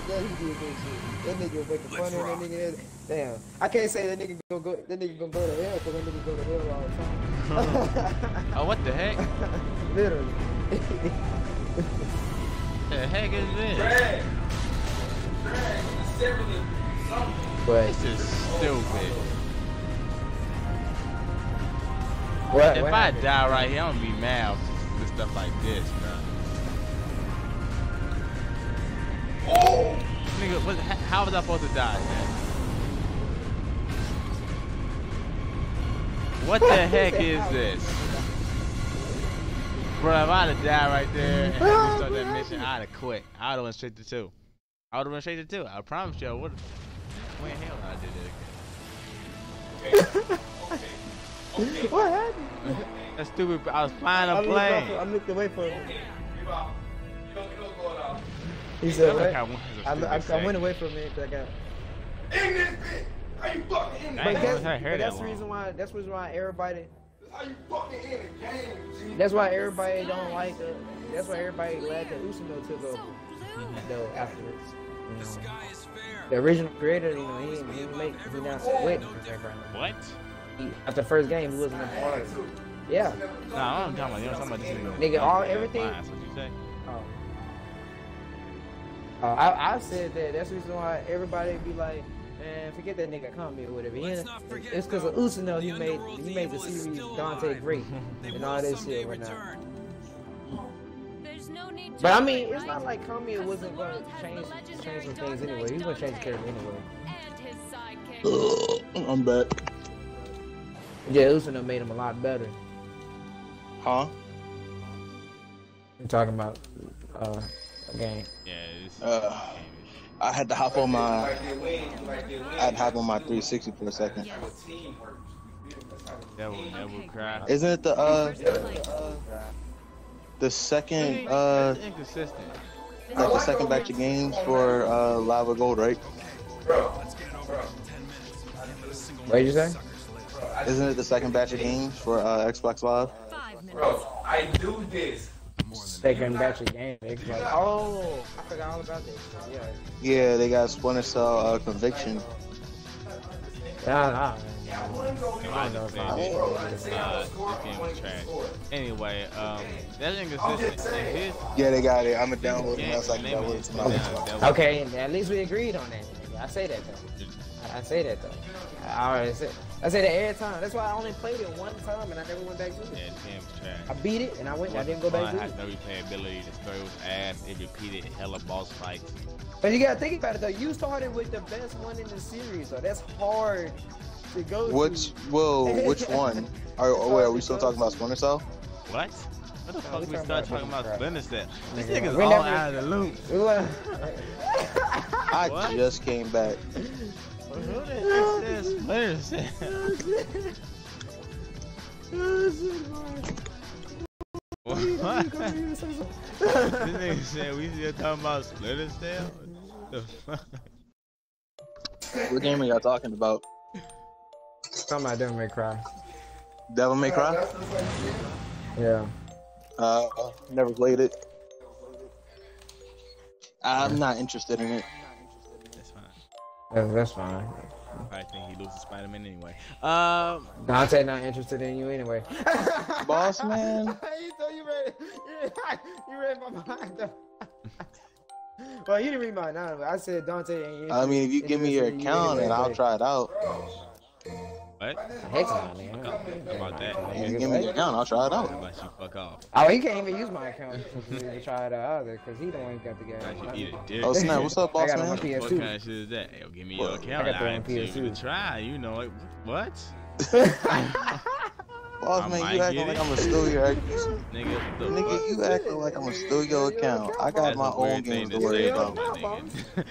That he did that shit. That nigga was making fun of that nigga. Head. Damn. I can't say that nigga gonna go. That nigga gonna go to hell because that nigga go to hell all the time. Oh, what the heck? Literally. The heck is this? Drag. 70 something. But This is stupid. what? If what I happened? die right here, I'm gonna be mad with stuff like this, bro. Oh! Nigga, how was I supposed to die, man? What the heck is this? Bro, if I'd have died right there and had to start that mission, I'd have quit. I would have went straight to 2. I would have went straight to 2. I promise you I would have. When hell I did it again. Okay. What happened? That's stupid. I was flying a plane. I looked away from him. You know what's going on. He said, Look what? how one is a I stupid went thing. away from it because I got. In this bitch! How you fucking in I But ain't this? gonna I heard that's that the long. reason why. That's the reason why everybody. How you fucking in a game, G? That's why everybody don't like. That's why everybody glad that Usano took So over. blue. Though afterwards, you know, Sky is fair. the original creator, you know, he didn't make. He not wait. What? After the first game, he wasn't a part. Yeah. Nah, I'm talking about. You're talking about this nigga. Nigga, all everything. That's what you say. I said that. That's the reason why everybody be like, man, forget that nigga comment or whatever. Let's not forget, It's because of bro. Usano he The made underworld the evil is series still Dante alive. great They and will all that someday shit whatnot. return. There's no need to But I worry, mean, it's right? not like Kami Because wasn't the gonna world has change the some legendary things Dark anyway. Knight He was gonna change Dante character anyway. and his sidekick. I'm back. Yeah, Usano made him a lot better. Huh? I'm talking about a game. Yeah. It's, I had to hop on my. Like they win, like they win. I had to hop on my 360 for a second. Teamwork. Devil Cry. Isn't it First place. the second That's inconsistent. like the second batch of games for Lava Gold, right? What did you say? Isn't it the second batch of games for Xbox Live? 5 minutes. Bro, I do this. Second batch of game. Xbox. Oh, I forgot all about that. Yeah. Yeah, they got Splinter Cell Conviction. Nah. I know if this game was trash. Anyway, that's inconsistent. And his Yeah, they got it. I'm gonna download it game, now so I the can name of download it his tonight. Devil- Okay, at least we agreed on that. I say that though. I say that though. I already said. I say that every time. That's why I only played it one time and I never went back to it. Yeah, the game was trash. I beat it and I didn't go back to Had it. no replayability. The story was ass. It repeated hella boss fights. But you gotta think about it though. You started with the best one in the series, so that's hard to go Which to. which one? Are we still talking about Splinter Cell? What? What the fuck we start talking about Splinter Cell? This Nigga, nigga's we all never- out of the loop. I What? just came back. Who the heck said Splinter Cell? What? This nigga said we still talking about Splinter Cell? The fuck? What game are y'all talking about? Talking about Devil May Cry. Devil May Cry? Yeah. Never played it. I'm not interested in it. That's fine. That's fine. I probably think he loses Spider-Man anyway. Dante not interested in you anyway. Bossman. you read my mind though. Well, you didn't read mine. No, I said Dante ain't I mean, if you give me your account and I'll try it out. What? Heck no, nigga. How about that? If you give me your account, I'll try it How out. about you fuck off? Oh, he can't even use my account to try it out either, cause he the one who got the game. I should eat a dick. Oh snap! What's up, I got it on my Bossman? What PS2. kind of shit is that? Yo, give me your account. I got that on I'll give PS2. it a try. You know it. What? Bossman, might you get acting like it. I'ma steal your account. Nigga, the Nigga, you acting like I'ma steal your account. I got That's my a weird own thing games to to worry say, about. my nigga.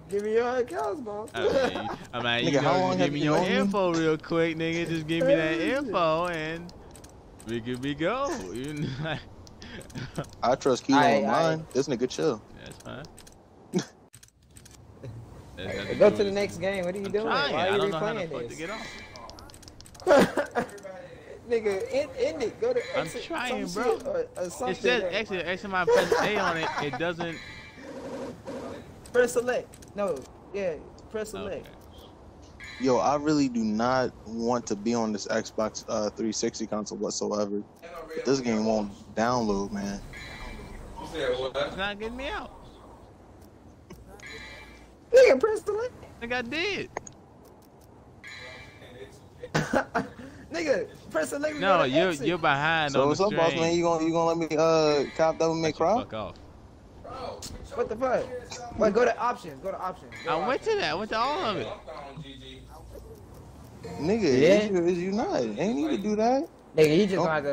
Give me your accounts, boss. I mean, you Nigga, how know, long just have give me you your known me? info real quick, nigga. Just give me that info and we could be go. You know? I trust Kilo Aye, on mine. This nigga chill. That's fine. That's nothing Go do to the with next game. What are you I'm doing? trying. Why I are you don't know how the replaying fuck to this? get off. Nigga, end it. Go to I'm exit. trying, some bro. shit or It something. says exit my press A on it. It doesn't. Press select. No, yeah, press select. Okay. Yo, I really do not want to be on this Xbox 360 console whatsoever. This game won't download, man. It's not getting me out. Nigga, press select. I think I did. Nigga, press select. No, go to you're exit. you're behind So on what's the up, boss stream. man? You gonna let me cop Devil May Cry? Fuck off. What the fuck? Wait, go to options. Go to options. Go to I went to that. I went to all of it. Nigga, Yeah. is you not? Ain't need to do that. Nigga, you just gonna have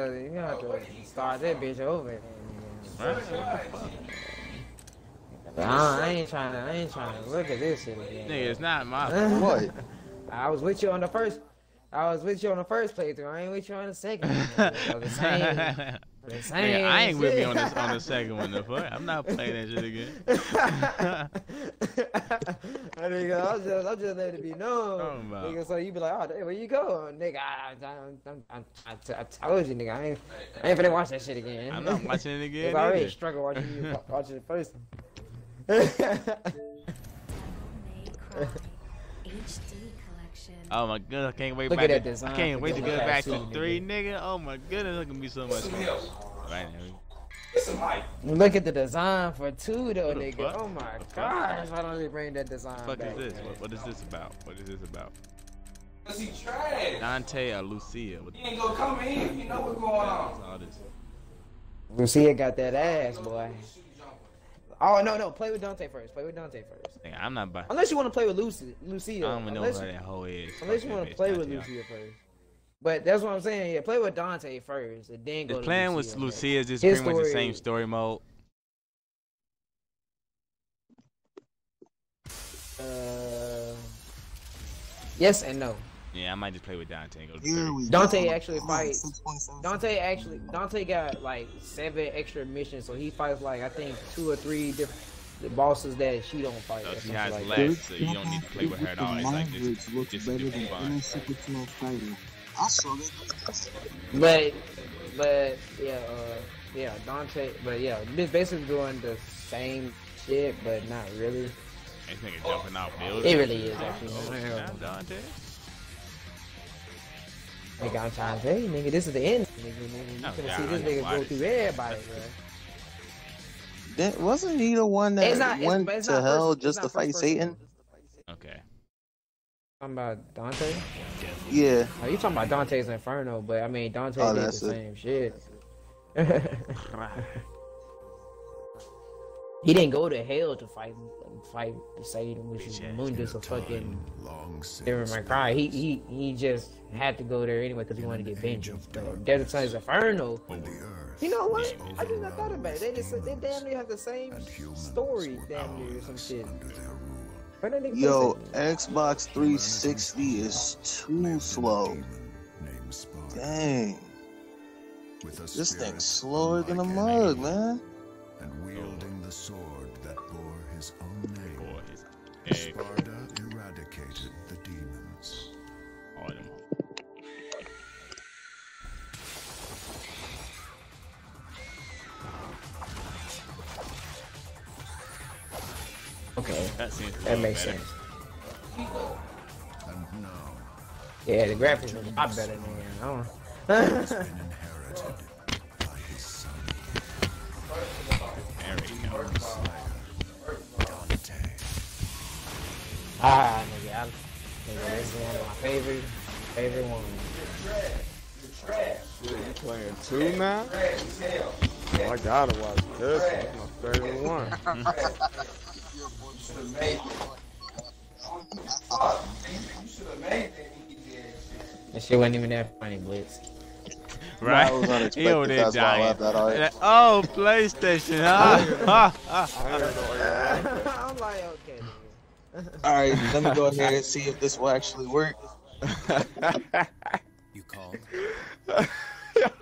to start that bitch over. Right? I ain't trying to look at this shit again. Nigga, it's not my What? I was with you on the first playthrough. I ain't with you on the second. Nigga. The same Nigga, I ain't with me shit. on this on the second one. The fuck, I'm not playing that shit again. Nigga, I'm just letting it be known. Talking about. Nigga, so you be like, oh, where you go, nigga? I told you, nigga, I ain't finna watch that shit again. I'm not watching it again. I already Either. struggle watching you watching it first. May Cry HD collection. Oh my goodness, I can't wait Look back. at that To, design I can't for wait to Devil go May back Cry to 2, 3, nigga. Oh my goodness, it's gonna be so much fun. Right now. Look at the design for 2 though, What the nigga. fuck? Oh my What the fuck? gosh, why don't they bring that design What the fuck back? is this? What is this about? What is this about? Cause he trash. Dante or Lucia? What He ain't gonna come in. You know what's going on. all this? Lucia got that ass, boy. Oh no, play with Dante first. Play with Dante first. Nigga, I'm not by. Unless you want to play with Lucia. I don't even know Unless who you, that hoe is. unless Fuck you want that to play bitch, with Dante. Lucia first. But that's what I'm saying. Yeah, play with Dante first, and then go Is to playing Lucia. with Lucia is just His pretty much the story- same story mode. Yes and no. Yeah, I might just play with Dante and go to Here 3. we Dante go. actually fights. 6.7. Dante got like 7 extra missions, so he fights like I think 2 or 3 different bosses that she don't fight. So or she something has like less, that. so you don't need to play with her at all. It's like just better for than fun. any Super 12 fighter. I saw that. But yeah, Dante. But yeah, it's basically doing the same shit, but not really. This nigga jumping out buildings. It really is actually. Damn, Dante. Nigga, I'm trying to tell you, nigga, this is the end. Nigga, you Oh, finna God, see this I nigga know go through everybody, bro. That, wasn't he the one that went it's to not hell first- it's just not to first fight person. Satan? Okay. Talking about Dante? Yeah. Oh, you talking about Dante's Inferno, but I mean Dante Oh, did the that's it. same shit. He didn't go to hell to fight Satan, which is Mundus or fucking Devil May Cry. He just had to go there anyway because he wanted to get vengeance. But Desert Sons Inferno, you know what? I just not thought about it. They damn near have the same story, damn near or some shit. Yo, Xbox 360 is too slow. Dang. This thing's slower than a mug, man. And wielding the sword that bore his own name, Sparta eradicated the demons. Okay, that makes sense. And now, yeah, the graphics are a lot better than has been inherited by his son. Nigga, this is one of my favorite ones. Shit, you playing 2 now? Oh, I gotta watch this one. That's my favorite one. That shit wasn't even that funny, Blitz. Right? That was unexpected. Yo, they That's why I dying. laughed that hard. Oh, PlayStation, I'm like, okay. Alright, let me go ahead and see if this will actually work. You called?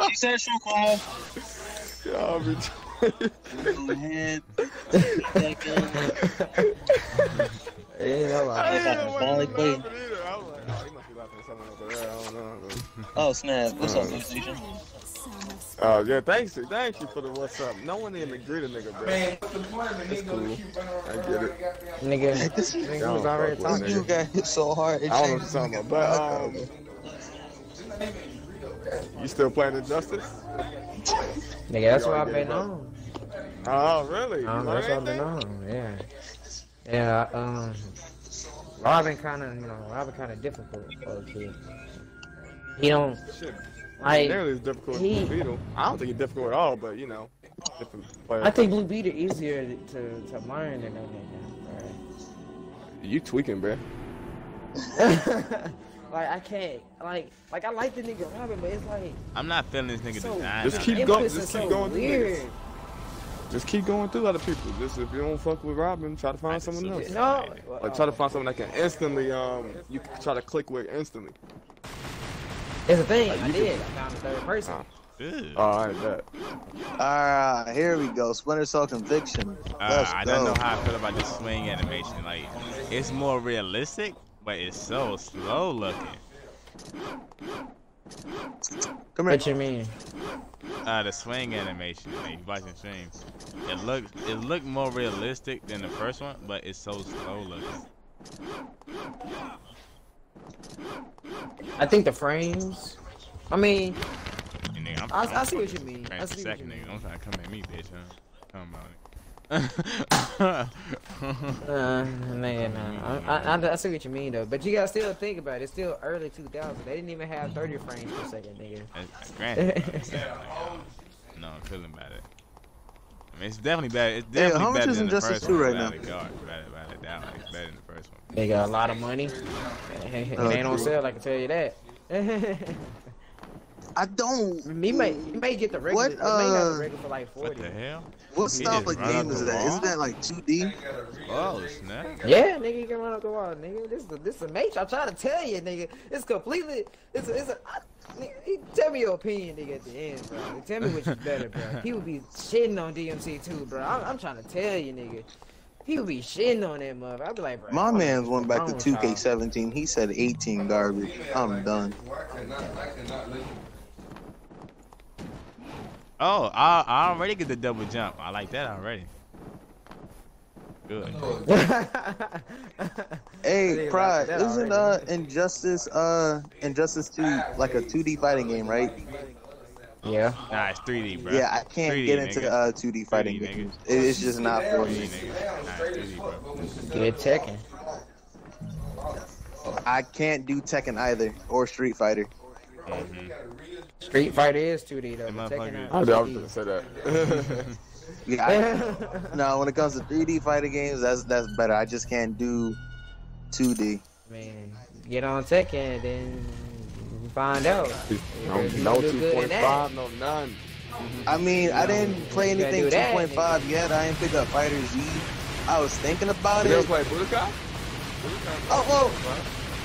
She said she'll call. Y'all be Go ahead. Oh snap! What's up, PlayStation? Oh yeah, thank you for the what's up. No one even agree to nigga, bro. It's cool. I get it. Nigga, this nigga was already talking. You got hit so hard. I don't know what you're talking about, but you still playing Injustice? Nigga, that's what I've been on. Oh really? That's what I've been on. Yeah. Yeah. Robin kind of difficult for a kid. He don't Shit. like. Nearly as difficult as Blue Beetle. I don't think it's difficult at all, but you know, different players. I think Blue Beetle easier to learn than that nigga. You tweaking, bro. Like I can't like I like the nigga Robin, but it's like I'm not feeling this nigga so, design. Just keep going. inputs Just are keep so going through weird. niggas. Just keep going through other people. Just if you don't fuck with Robin, try to find someone else. No, Like try to find someone that can instantly you can try to click with instantly. it's a thing. Like, I did. I found a third person. Oh, I bet. Alright, here we go. Splinter Cell Conviction. Let's I go. don't know how I feel about this swing animation. Like, it's more realistic, but it's so slow looking. Come here. What you mean? The swing animation, like you watching streams, it looked more realistic than the first one, but it's so slow looking. I think the frames. I mean, And nigga, I see what you mean. I'm I see what you second, mean. nigga. Don't try to come at me, bitch. Huh? Come about it. I see what you mean though, but you gotta still think about it. It's still early 2000. They didn't even have 30 frames per second, nigga. Granted, no, I'm feeling about it. I mean, it's definitely better. It's definitely how much better is than the Injustice first 2 one. right now? Better than the first one. They got a lot of money. It ain't on sale, I can tell you that. I don't. You may get the regular. What, It may have the regular for like 40. What the hell? What style of game is that? Isn't that like 2D? Oh snap! Yeah, nigga, you can run up the wall, nigga. This is a Matrix. I'm trying to tell you, nigga. It's completely. Nigga, tell me your opinion, nigga, at the end, bro. Tell me which is better, bro. People be shitting on DMC too, bro. I'm trying to tell you, nigga. People be shitting on that mother. I be like, bro. My man's went back to 2K17. He said 18 garbage. I'm done. Oh, I already get the double jump. I like that already. Good. Hey, Pride, isn't Injustice 2 like a 2D fighting game, right? Yeah. Nah, it's 3D, bro. Yeah, I can't 3D, get into nigga. 2D fighting 3D, games. It's just not for 3D, me. nigga. Nah, it's 3D, bro. Get Tekken. I can't do Tekken either or Street Fighter. Mm-hmm. Street Fighter is 2D though. Them but Tekken motherfuckers- not I was 2D. gonna say that. Yeah. No, when it comes to 3D fighting games, that's better. I just can't do 2D. Man, get on Tekken, then you find out. No 2.5, no none. I mean, I didn't play anything 2.5 yet. I ain't pick up Fighter Z. I was thinking about it. You ever play Budokai? Oh, well,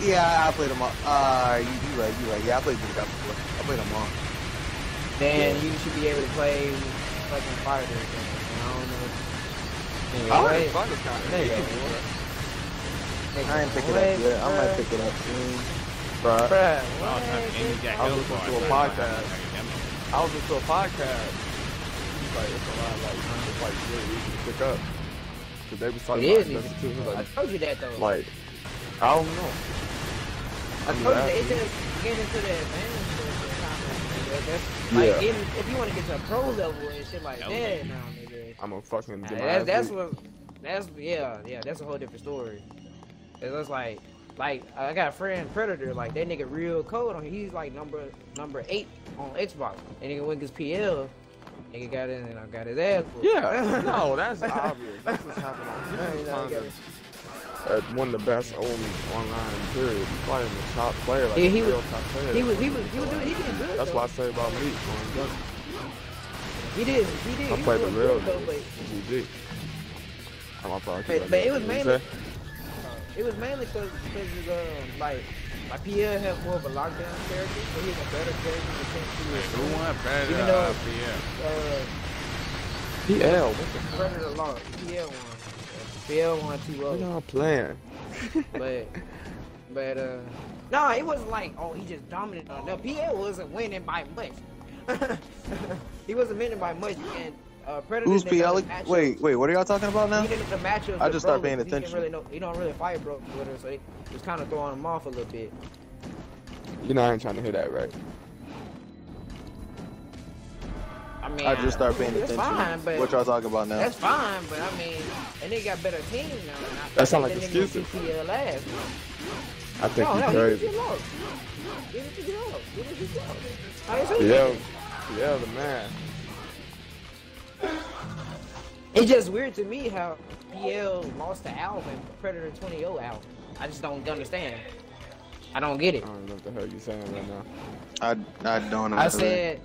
yeah, I played them all. You right. Yeah, I played Budokai before. I played them all. Then you should be able to play fucking Fighter. I don't know. Anyway, there you go. I ain't pick it up yet. I might pick it up soon. Bruh. I was listening to a podcast. He's like, it's a lot, like, it's like really easy to pick up. Cause they was talking It about is. this too. Like, I told you that though. like, I don't know. I told you that it just getting into the advanced stuff. Like, if you want to get to a pro level and shit like that, now, nigga. I'm a fucking. That's a whole different story. It's like I got a friend Predator, like that nigga real cold on. He's like number 8 on Xbox. And nigga went his PL. Nigga got in and I got his ass. Yeah, no, that's obvious. That's what's happening. One of the best online period. He's probably the top player, like he real top player. He did good. That's though. what I say about me. He did. I played the real GG. But it was mainly. It was mainly because like PL had more of a lockdown character, so he was a better character in the sense he was. Who won Predator? Even though PL, what the Predator lost. PL won. PL won 2-0. What y'all playing? but no, it wasn't like he just dominated on. No, PL wasn't winning by much. He wasn't winning by much, and Predator. Who's PL? Wait, what are y'all talking about now? He didn't the matchups. I just started paying attention. He don't really fight bro with her, so he was kind of throwing him off a little bit. You know I ain't trying to hear that, right? I mean, I just started paying attention. Fine, but what y'all talking about now? That's fine, but I mean, and they got better teams now. That sound like excuses. PL last. I think he's crazy. Yeah, the man. It's just weird to me how PL lost the album, Predator 20 album. I just don't understand. I don't get it. I don't know what the hell you saying right now. I don't know. I said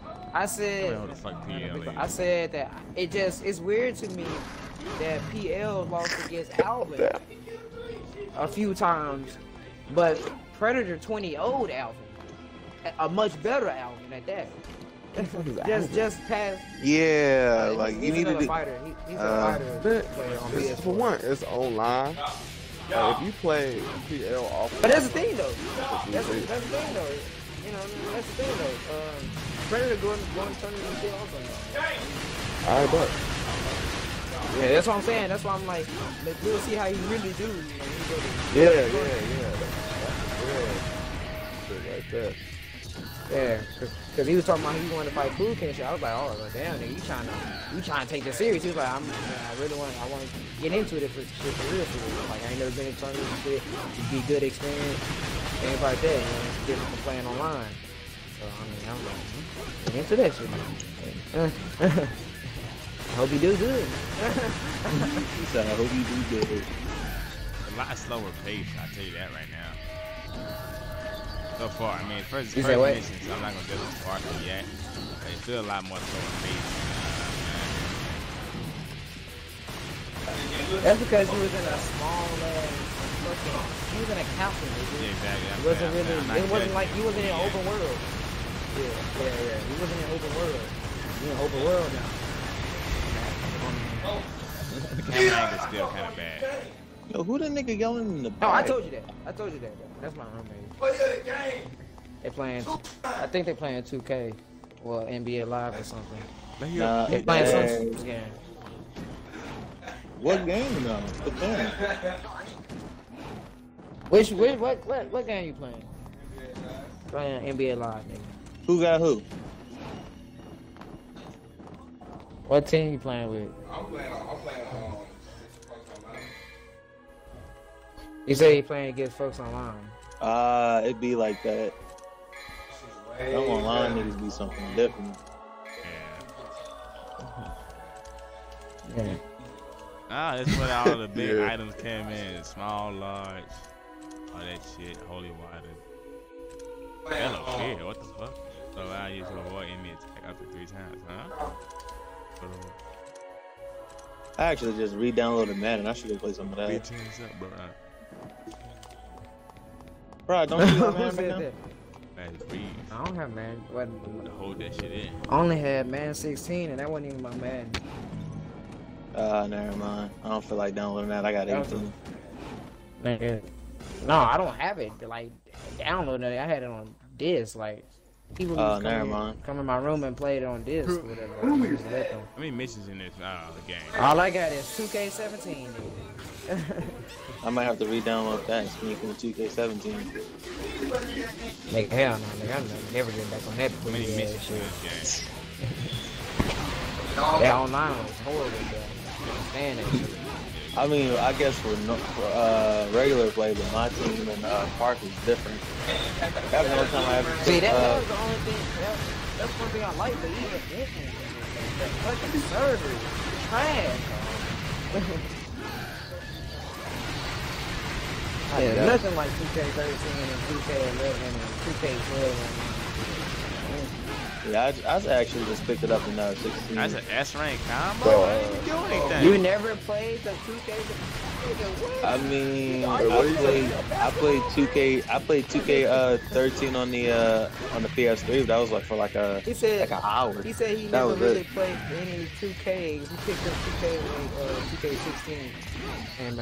that it's weird to me that PL lost against Alvin a few times, but Predator 20 album, a much better album at that. just past. Yeah, like you need to. Fighter. He's a fighter. For one, it's online. If you play PL off, but that's the thing though. That's the thing though. You know, that's the thing though. Predator going to turn into shit also. Alright, but yeah, that's what I'm saying. That's why I'm like, we'll see how he really do. Yeah. Right there. Yeah, cause he was talking about he wanted to fight Food King and shit. I was like, oh damn, nigga, you trying to take this serious? He was like, I want to get into it for real. Like I ain't never been in tournaments and shit. It'd be a good experience, things like that. You know, it's different from playing online. So I mean, I'm like, get into that shit, man. I hope you do good. He said, I hope you do good. A lot slower pace, I'll tell you that right now. So far, I mean, first mission, so I'm not gonna go as far as yet. But it feel a lot more slower pace. That's because he was in a small he was in a castle. Yeah, exactly. It wasn't really. It wasn't like he wasn't in an open world. Yeah. He wasn't in an open world. He's in an open world now. The camera angle's still kind of bad. Yo, who the nigga yelling in the back? Oh, I told you that. That's my roommate. They playing. I think they playing 2K, or NBA Live or something. They playing some game. What game though? What game? What game you playing? Playing NBA Live, nigga. Who got who? What team you playing with? I'm playing. You say you playing against folks online. It'd be like that. Them online niggas be something different. Yeah. Ah, that's where all the big items came in. Small, large, all that shit. Holy water. Hello, fear. What the fuck? So allow you to avoid enemy attack up to 3 times, huh? I actually just re-downloaded Madden. I should go play some of that. 15 up, bro. Bro, don't you have Madden right now? I don't have Madden. To hold that shit in. I only had Madden 16, and that wasn't even my Madden. Never mind. I don't feel like downloading that. I got 18. No, I don't have it. Like, downloading it. I had it on disc. Like, people just come in my room and play it on disc or whatever. How many missions in this game? All I got is 2K17. I might have to re-download that and sneak into 2K17. Nigga, hell no, nigga. I'm never getting back on that. How many missions in this game? That online was horrible, bro. I can't stand that shit. I mean, I guess for regular play, but my team in Park is different. That was the only time I ever. See, that was the only thing. That's one thing I like, but even different. That fucking server is trash. Yeah, nothing like 2K13 and 2K11 and 2K12. Yeah, I actually just picked it up in 16. That's an S rank combo. I didn't do anything. You never played the 2K? I mean, I played 2K. I played 2K13 on the PS3. But that was like for like an hour. He said he never really played any 2Ks. He picked up 2K16. And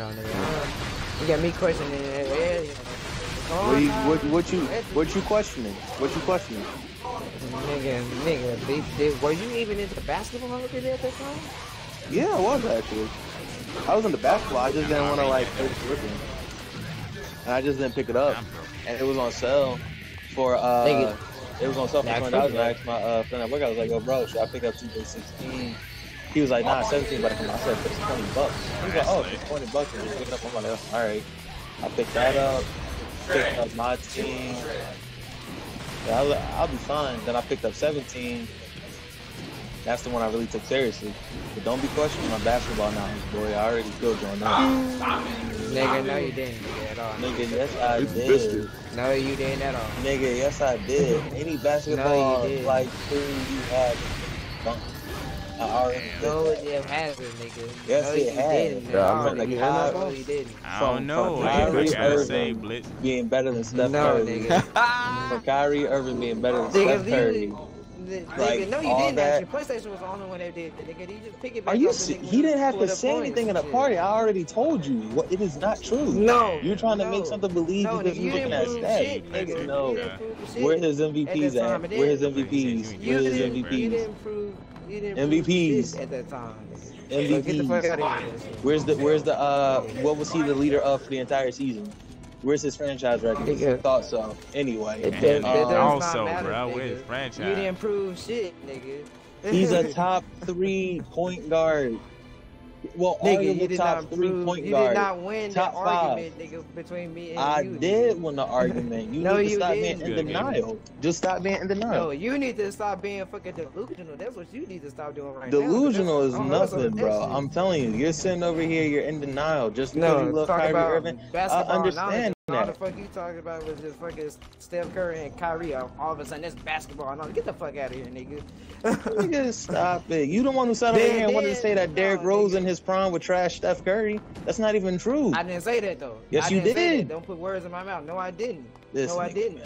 you got me questioning it. What you questioning? What you questioning? Nigga, were you even into basketball at that time? Yeah, I was actually. I was into basketball. I just didn't want to like play dribbling, and I just didn't pick it up. And it was on sale for it was on sale for $20. And I asked my friend at work. I was like, "Yo, bro, should I pick up 2K16?" He was like, "Nah, 17." But I said, "It's $20." He was like, "Oh, it's $20." And pick it up. I'm like, "All right." I picked that up. Picked up my team. Yeah, I'll be fine. Then I picked up 17. That's the one I really took seriously. But don't be questioning my basketball knowledge, boy. I already killed you on that. Nigga, no you didn't, nigga, at all. Nigga, yes I did. No, you didn't at all. Nigga, yes I did. Any basketball like thing you had, I already did. No, it hasn't, nigga. Yes, no, it has. No, you didn't. I don't know. Kyrie Irving being better than Steph Curry. Nigga. For Kyrie Irving being better than Steph Curry. Like, no, you didn't actually. PlayStation was the only one that did that. Nigga, you just pick it back up. He didn't have to say anything in a party. I already told you. It is not true. No. You're trying to make something believe because you're looking at stats. Nigga, no. Where his MVPs at? Where his MVPs? Where his MVPs? You didn't prove MVPs at that time. MVPs. Get the fuck out of here. Where's the what was he the leader of for the entire season? Where's his franchise record? I thought so. Anyway. Also, bro, where's his franchise? You didn't prove shit, nigga. He's a top 3 point guard. Well, nigga, you did top not 3 point you guard. did not win top that 5. argument, nigga, between me and I you. did win the argument. You no, need to stop didn't. being in denial. Just stop being in denial. No, you need to stop being fucking delusional. That's what you need to stop doing right delusional now. Delusional is nothing, bro. I'm telling you. You're sitting over here, you're in denial just because you love Kyrie Irving. I understand all the fuck you talking about was just fucking Steph Curry and Kyrie. All of a sudden, that's basketball. No, get the fuck out of here, nigga. Nigga, stop it. You the one who sat over here and wanted to say that Derrick Rose in his prime would trash Steph Curry. That's not even true. I didn't say that, though. Yes, you did. Don't put words in my mouth. No, I didn't. No, I didn't.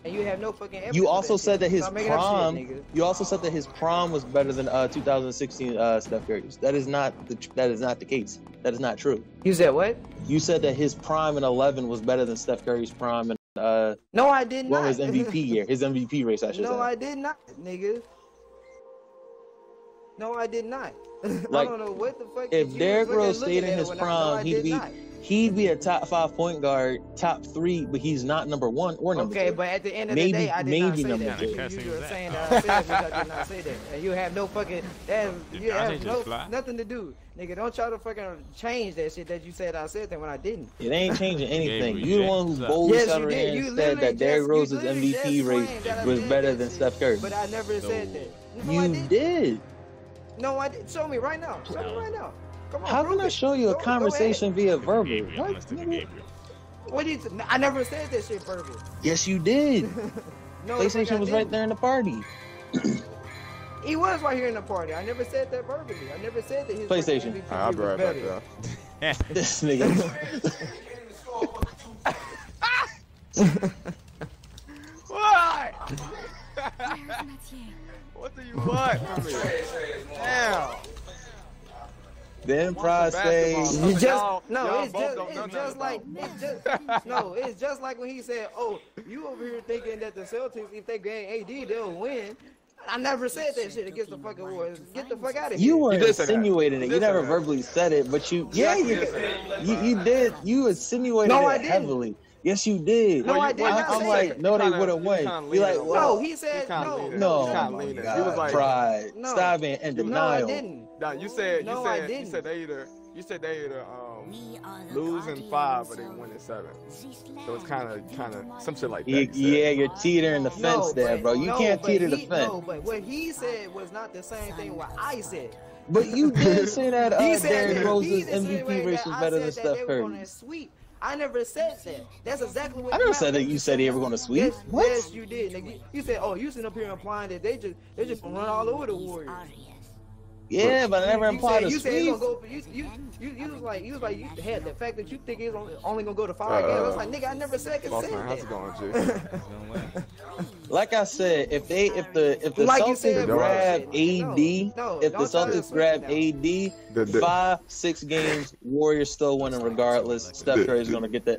And you have no fucking evidence. You also said that his prime. You also said that his prime was better than 2016 Steph Curry's. That is not the case. That is not true. You said what? You said that his prime in 11 was better than Steph Curry's prime in no, I did not. What was MVP year? His MVP race, I should say. No, I did not, nigga. No, I did not. Like, I don't know what the fuck. If Derrick Rose stayed in his prime, he'd be a top 5 point guard, top 3, but he's not number 1 or number 2. Okay, but at the end of the day, I did not say that. You were saying that I said that, because I did not say that. And you have no fucking, you have nothing to do. Nigga, don't try to fucking change that shit that you said I said that when I didn't. It ain't changing anything. You the one who boldly sat around and said that Derrick Rose's MVP rate was better than Steph Curry. But I never said that. You did. No, I did. Show me right now. Show me right now. Come on. How can I show you a conversation via verbal? Gabriel. What did you? I never said that shit verbal. Yes, you did. No, PlayStation was right there in the party. He was right here in the party. I never said that verbally. I never said that his PlayStation. I'll be right back there. This nigga. What? What do you want from me? Damn. Then Pride says, it's just like when he said, "Oh, you over here thinking that the Celtics, if they gain AD, they'll win." I never said that shit against the fucking Warriors. Get the fuck out of here. You were insinuating it. You never verbally said it, but you did. You insinuated it heavily. Yes, you did. No, I did not I'm say like, it. no, they wouldn't win. You're like, well, no, he said no. No, he was like, Pride. No. Stop being in denial. No, I didn't. Nah, you said they either lose in 5 or they win in 7. So it's kind of some shit like that. Yeah, you're teetering the fence there, bro. You can't teeter the fence. No, but what he said was not the same thing what I said. But you did say that Derrick Rose's MVP MVP race was better than Steph Curry. I never said that. That's exactly what I never said that you said they were going to sweep. Yes, What? Yes, you did. Nigga. You said, "Oh, you sitting up here implying that they just gonna run all over the Warriors." Yeah, but I never implied a you sweep. said it's gonna go. You was like you had the fact that you think it's only gonna go to 5 games. I was like, nigga, I never said Bossman, how's it going, G? Like I said, if the Like you Celtics said, grab AD, if the don't try to Celtics switch grab now. AD, 5-6 games, Warriors still winning regardless. Steph Curry's gonna get the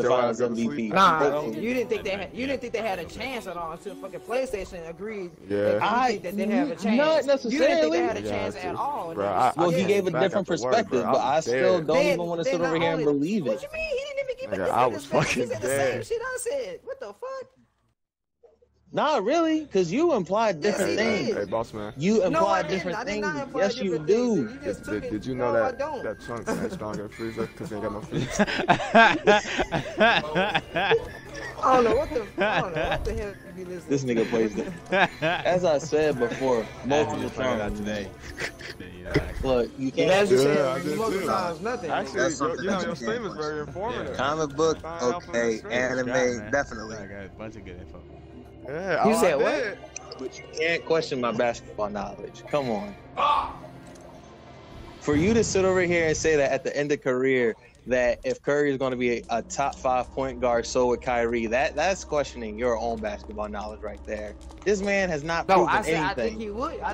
Finals MVP. Nah, you didn't think they had a chance at all until fucking PlayStation agreed. Yeah. I think that they have a chance. Not You didn't think they necessarily. had a chance at all. Bro, Well, he gave a back different up to work, perspective, bro. but I still don't even want to sit over here and believe What it. you mean? He didn't even give Nigga, a I was different perspective. He fucking said the same dead. shit I said. What the fuck? Not really, because you implied different Yes, he things. did. Hey, boss man. You No, I implied didn't. different I did things. not imply Yes, you different do. things. You just took it. Did you know No, I that don't. that Trunks had stronger in freezer because he ain't got no freezer? I don't know what the hell you be listening. This nigga plays it. As I said before, multiple times. today. Look, you can't. As you Yeah, I said, did multiple too. times, nothing. Actually, That's something you know, that your you stream can't is very informative. Comic book, Find out from the okay. stream. Anime, definitely. I got a bunch of good info. Yeah, You oh, said I what? did. But you can't question my basketball knowledge. Come on. For you to sit over here and say that at the end of career, that if Curry is going to be a top 5 point guard, so would Kyrie, that's questioning your own basketball knowledge right there. This man has not No, proven I said anything. I think he would. I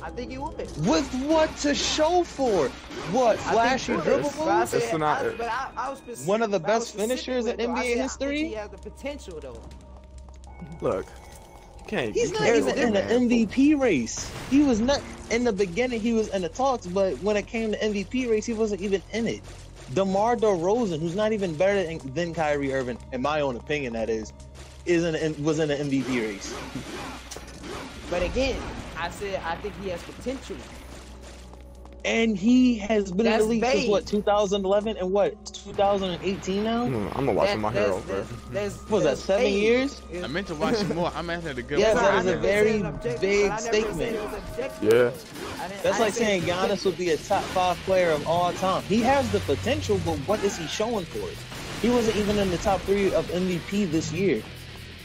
think he would. With what to show for it? What, flashy dribble But I moves? said, It's not- I was specific. One of the I was best finishers in specific, though. I NBA said, history? I think he has the potential though. Look, can't. He's not even in the MVP race. He was not in the beginning. He was in the talks, but when it came to MVP race, he wasn't even in it. DeMar DeRozan, who's not even better than Kyrie Irving, in my own opinion, that is, was in the MVP race. But again, I said I think he has potential. And he has been in That's the league since vague. what, 2011 and what, 2018 now? I'm gonna watch my hero, bro. What was that, 7 vague. years? I meant to watch some more. I'm asking the good Yes, one. that was I a never very said objective, big but I never said statement. it was objective. Yeah. That's like saying Giannis would be a top 5 player of all time. He has the potential, but what is he showing for it? He wasn't even in the top 3 of MVP this year.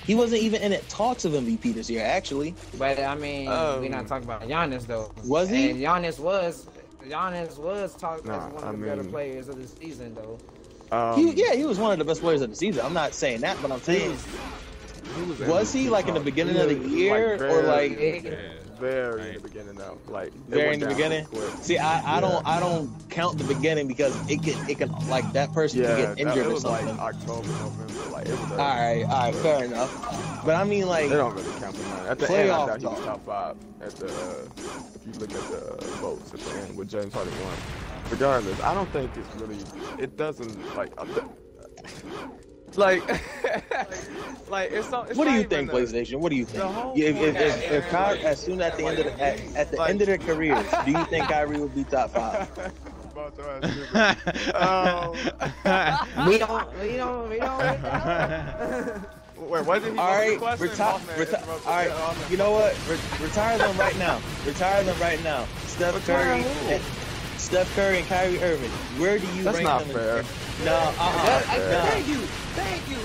He wasn't even in it talks of MVP this year, actually. But I mean, we're not talking about Giannis though. Was he? And Giannis was talked Nah, as one of I the better mean- players of the season though. He was one of the best players of the season. I'm not saying that, but I'm saying, was he like in the beginning of the year or like very in the beginning though, like very in the beginning? See, I don't count the beginning because it can like that person can get injured it or was something. like October, November, like it was. All right, fair enough. But I mean, like, They don't really count the money. At the end, I playoff thought he was talk. top 5. At the if you look at the votes at the end with James Harden won. Regardless, I don't think it's really. It doesn't like. Like, like it's. It's what do not you think, even PlayStation? What do you think? the whole If Kyrie, as soon at the end of at the end of their careers, do you think Kyrie would be top 5? We don't. Wait, wasn't he? All right, all right. You know what? Retire them right now. Retire them right now. Steph Curry and Kyrie Irving. Where do you That's rank not them? fair. No, Thank you.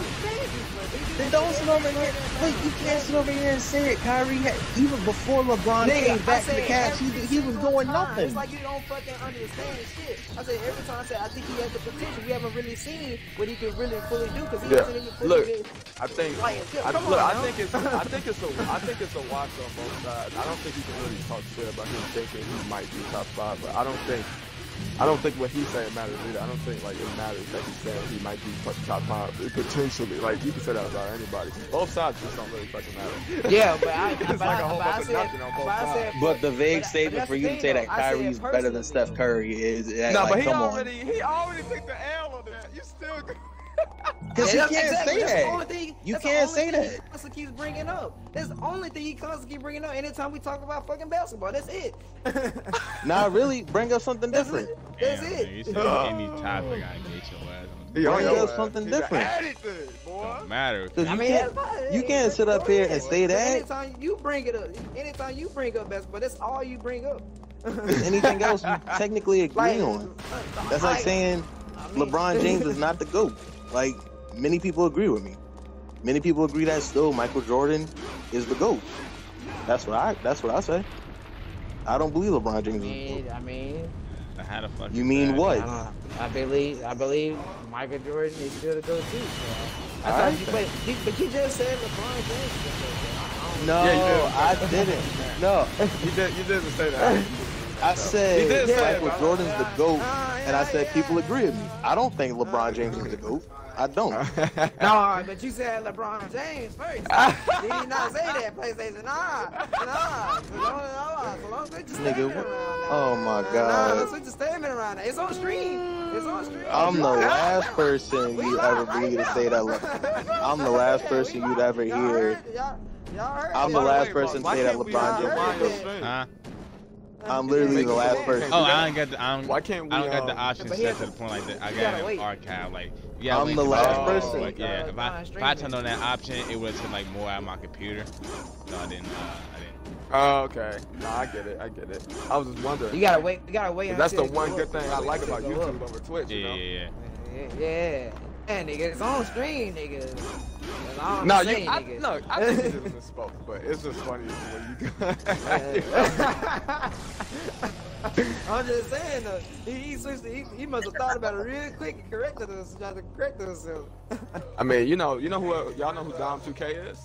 Then don't sit over here. Wait, you can't sit over here and say it. Kyrie, even before LeBron came back to the Cavs, he was doing nothing. It's like you don't fucking understand shit. I said every time I say I think he has the potential. We haven't really seen what he can really fully do because he hasn't even fully Look, been. I think it's a wash on both sides. I don't think you can really talk shit about him thinking he might be top 5, but I don't think what he's saying matters either. I don't think like it matters that he's saying he might be top 5 potentially. Like you can say that about anybody. Both sides just don't really fucking matter. Yeah, but it's like a whole bunch of nothing on both sides. But the vague statement for you to say that Kyrie's better than Steph Curry is no, like, but come on. he already took the L on that. You still. Because you can't say that. You can't say that. He constantly keeps bringing up. That's the only thing he constantly keeps bringing up. Anytime we talk about fucking basketball, that's it. Nah, really, bring up something different. That's it. You said any topic, I get your ass. Bring up something different. Don't matter. You can't sit up here and say that. Anytime you bring up basketball, that's all you bring up. Anything else you technically agree on. That's like saying LeBron James is not the GOAT. Like, many people agree with me. Many people agree that still Michael Jordan is the GOAT. That's what I say. I don't believe LeBron James is the GOAT. I mean, how the fuck you mean what? I believe Michael Jordan is still the GOAT too. But you just said LeBron James is the GOAT. No, I didn't. No, you didn't say that. I said Michael Jordan's the GOAT, and I said people agree with me. I don't think LeBron James is the GOAT. I don't. No, but you said LeBron James first. Did he not say that? PlayStation, nah. Nigga, oh my God. Let's switch the statement around that. It's on stream. I'm the last person you ever believe to say that. I'm the last person you'd ever hear. I'm the last person to say that LeBron James. I'm literally the last person. Oh, I don't get the. Why can't we? I don't got the option set to the point like that. I got an archive. Like, yeah. I'm the last person. But yeah, if I turned on that option, it would have like more out of my computer. So I didn't. Oh, okay. No, I get it. I was just wondering. You gotta wait. That's the one good thing I like about YouTube over Twitch. Yeah. Yeah, nigga, it's on stream, nigga. I think you just misspoke, but it's just funny when you I'm just saying though, he switched. He must have thought about it real quick and corrected himself. I mean, you know who y'all know who Dom 2K is?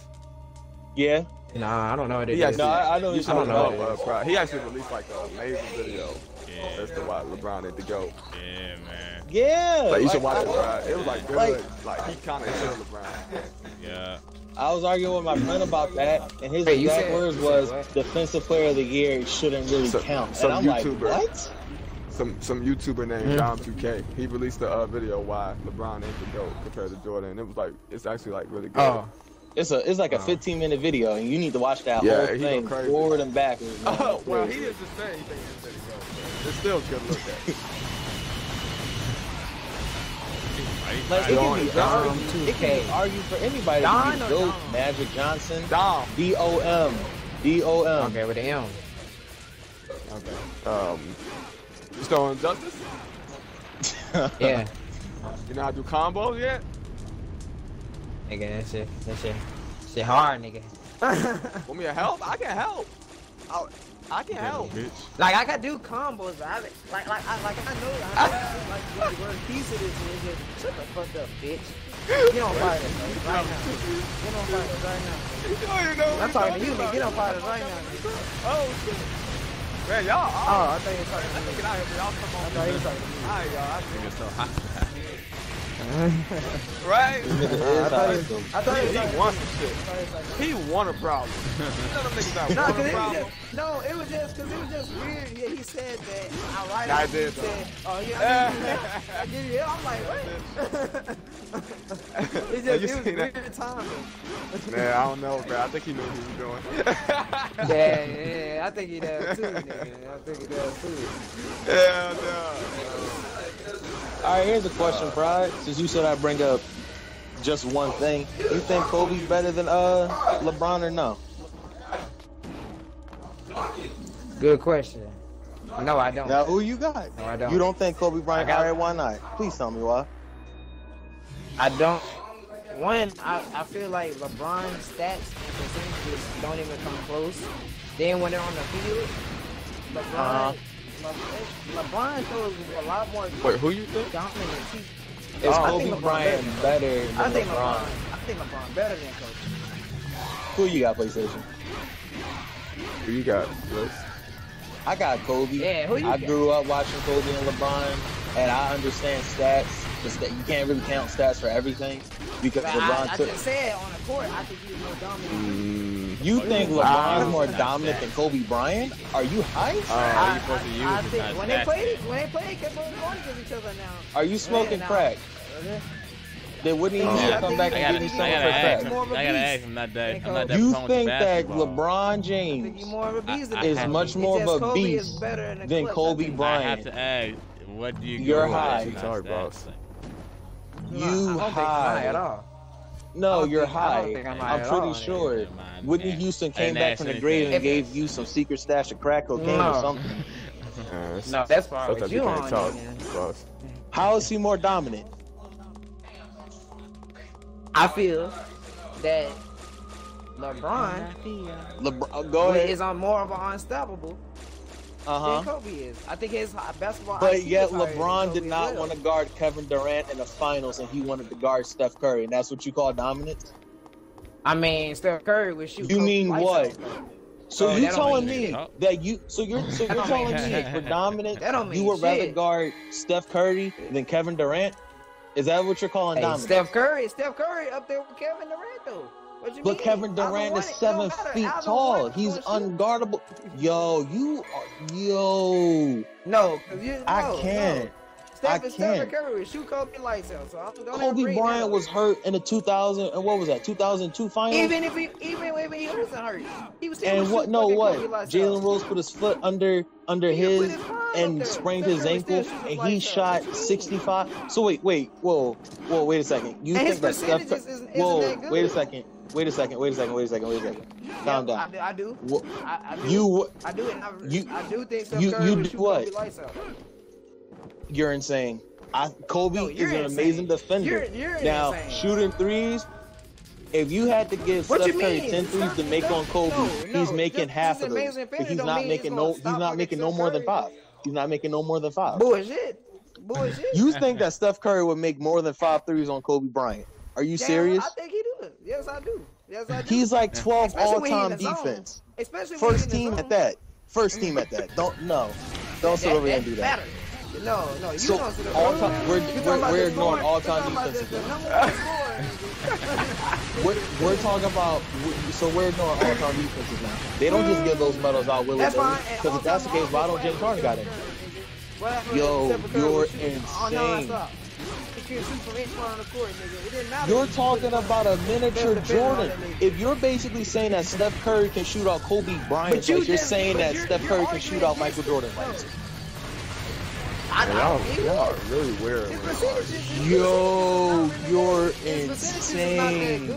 Yeah. Nah, I don't know what it is. No, I know. He actually released like an amazing video as to why LeBron ain't the GOAT. Yeah, man. Yeah. Like you should watch it, bro. It was like good. Like he kind of killed LeBron. Yeah. I was arguing with my friend about that, and his exact words was, "Defensive Player of the Year shouldn't really count." And I'm like, what? Some YouTuber named Dom 2K. He released a video why LeBron ain't the GOAT compared to Jordan, and it was like it's actually like really good. Oh. It's like a 15-minute video, and you need to watch that whole thing forward and backwards. Oh, well, he didn't just say anything in the video. It's still good to look at. Like, it can be argued for anybody. Goat, Magic Johnson, Dom. D-O-M. Okay, with the M. Okay. You still on Justice? Yeah. You know how to do combos yet? Nigga, that shit hard, nigga. Want me to help? I can help. I can help. Like I can do combos, but I know like a piece of this nigga. Shut the fuck up, bitch. Get on fire right now. Get on fire right now. I'm talking to you, nigga. Get on fire right now. Oh shit. Man, y'all. Oh, I think you're talking to me. Get out here, y'all. Come on. I thought you were talking to me. Alright, y'all. I think it's so hot. Right? I thought he won some shit. He won a problem. No, it was just weird. Yeah, he said that. I did. Said, oh yeah, I give you. I'm like, what? It was weird timing. Man, I don't know, bro. I think he knew what he was doing. Yeah, I think he does too, nigga. Yeah, no. All right, here's a question, Pride. Since you said I bring up just one thing. You think Kobe's better than LeBron or no? Good question. No, I don't. Now, who you got? No, I don't. You don't think Kobe Bryant? All right, why not? Please tell me why. I don't. One, I feel like LeBron's stats and percentages don't even come close. Then when they're on the field, LeBron shows a lot more. Wait, who you think? Dominance. Is Kobe Bryant better than I think LeBron? I think LeBron better than Kobe. Who you got, PlayStation? Who you got, Liz? I got Kobe. Yeah, who you I got? grew up watching Kobe and LeBron, and I understand stats. You can't really count stats for everything because LeBron I took. just said on the court, I think he's more dominant. You think LeBron's more dominant than Kobe Bryant? Are you hype? I think when they played, kept on going against each other now. Are you smoking crack? Then wouldn't he used to come back and give you something for crack? I gotta ask him. I'm not that You prone to think that basketball. LeBron James is much more of a beast than Kobe I have Bryant? to ask, what do you? You're go high. with? Sorry, boss. You high high. at all. No, you're I don't think high. I'm high I'm at pretty all. sure. Whitney Houston came back from the grave and gave you some secret stash of crack cocaine or something. No, that's far Sometimes with you you can't on, talk, man. boss. How is he more dominant? I feel that LeBron Go ahead. is on more of an unstoppable than Kobe is. I think his basketball. But IQ yet is higher than LeBron Kobe did not as well. want to guard Kevin Durant in the finals, and he wanted to guard Steph Curry, and that's what you call dominance? I mean, Steph Curry would shoot. You Kobe mean lights what? out, though. So Oh, you that don't telling mean me shit. that you? So you're telling me for dominant, That don't mean you would rather shit. guard Steph Curry than Kevin Durant? Is that what you're calling Hey, dominant? Steph Curry up there with Kevin Durant though. What you But mean? Kevin Durant is 7 feet tall. He's unguardable. Yo, No, 'cause you. I can't. Steph Curry would shoot Kobe lights out. So don't ever Kobe bring Bryant that was up. hurt in the 2002 finals. Even if he wasn't hurt, he was still And what? shoot No, fucking what? Kobe lights Jalen out. Rose put his foot under put his his palm up and there. sprained Steph his Curry ankle, still shoots and he lights out. shot What you mean? 65. So wait, whoa, wait a second. You And think his that Steph? percentages isn't Whoa, that good. wait a second. Calm down. I do. What- I do. You, I do, and you- I do think Steph you Curry would do shoot what? Kobe lights out. you're insane. Kobe No, is you're an insane. amazing defender. You're Now, insane. shooting threes. If you had to give What Steph you Curry mean? 10 threes to make on Kobe, he's making half of those. But he's not making no more than 5. He's not making no more than 5. Bullshit. You think that Steph Curry would make more than 5 threes on Kobe Bryant? Are you serious? I think he do. Yes, I do. He's like 12 Especially when he in all-time the zone. defense. Especially when First he in team the at zone. that. First team at that. Don't sit over here and do that. Matter. No, you So don't sit over all there. time, we're ignoring all-time defensive. We're talking about, so we're ignoring all-time defenses now. They don't just give those medals out willy-nilly. Because if that's the case, why don't James Harden got it? Yo, you're insane. You're talking about a miniature Jordan. If you're basically saying that Steph Curry can shoot out Kobe Bryant, you're saying that Steph Curry can shoot out Michael Jordan. Y'all are really weird. Yo, you're insane.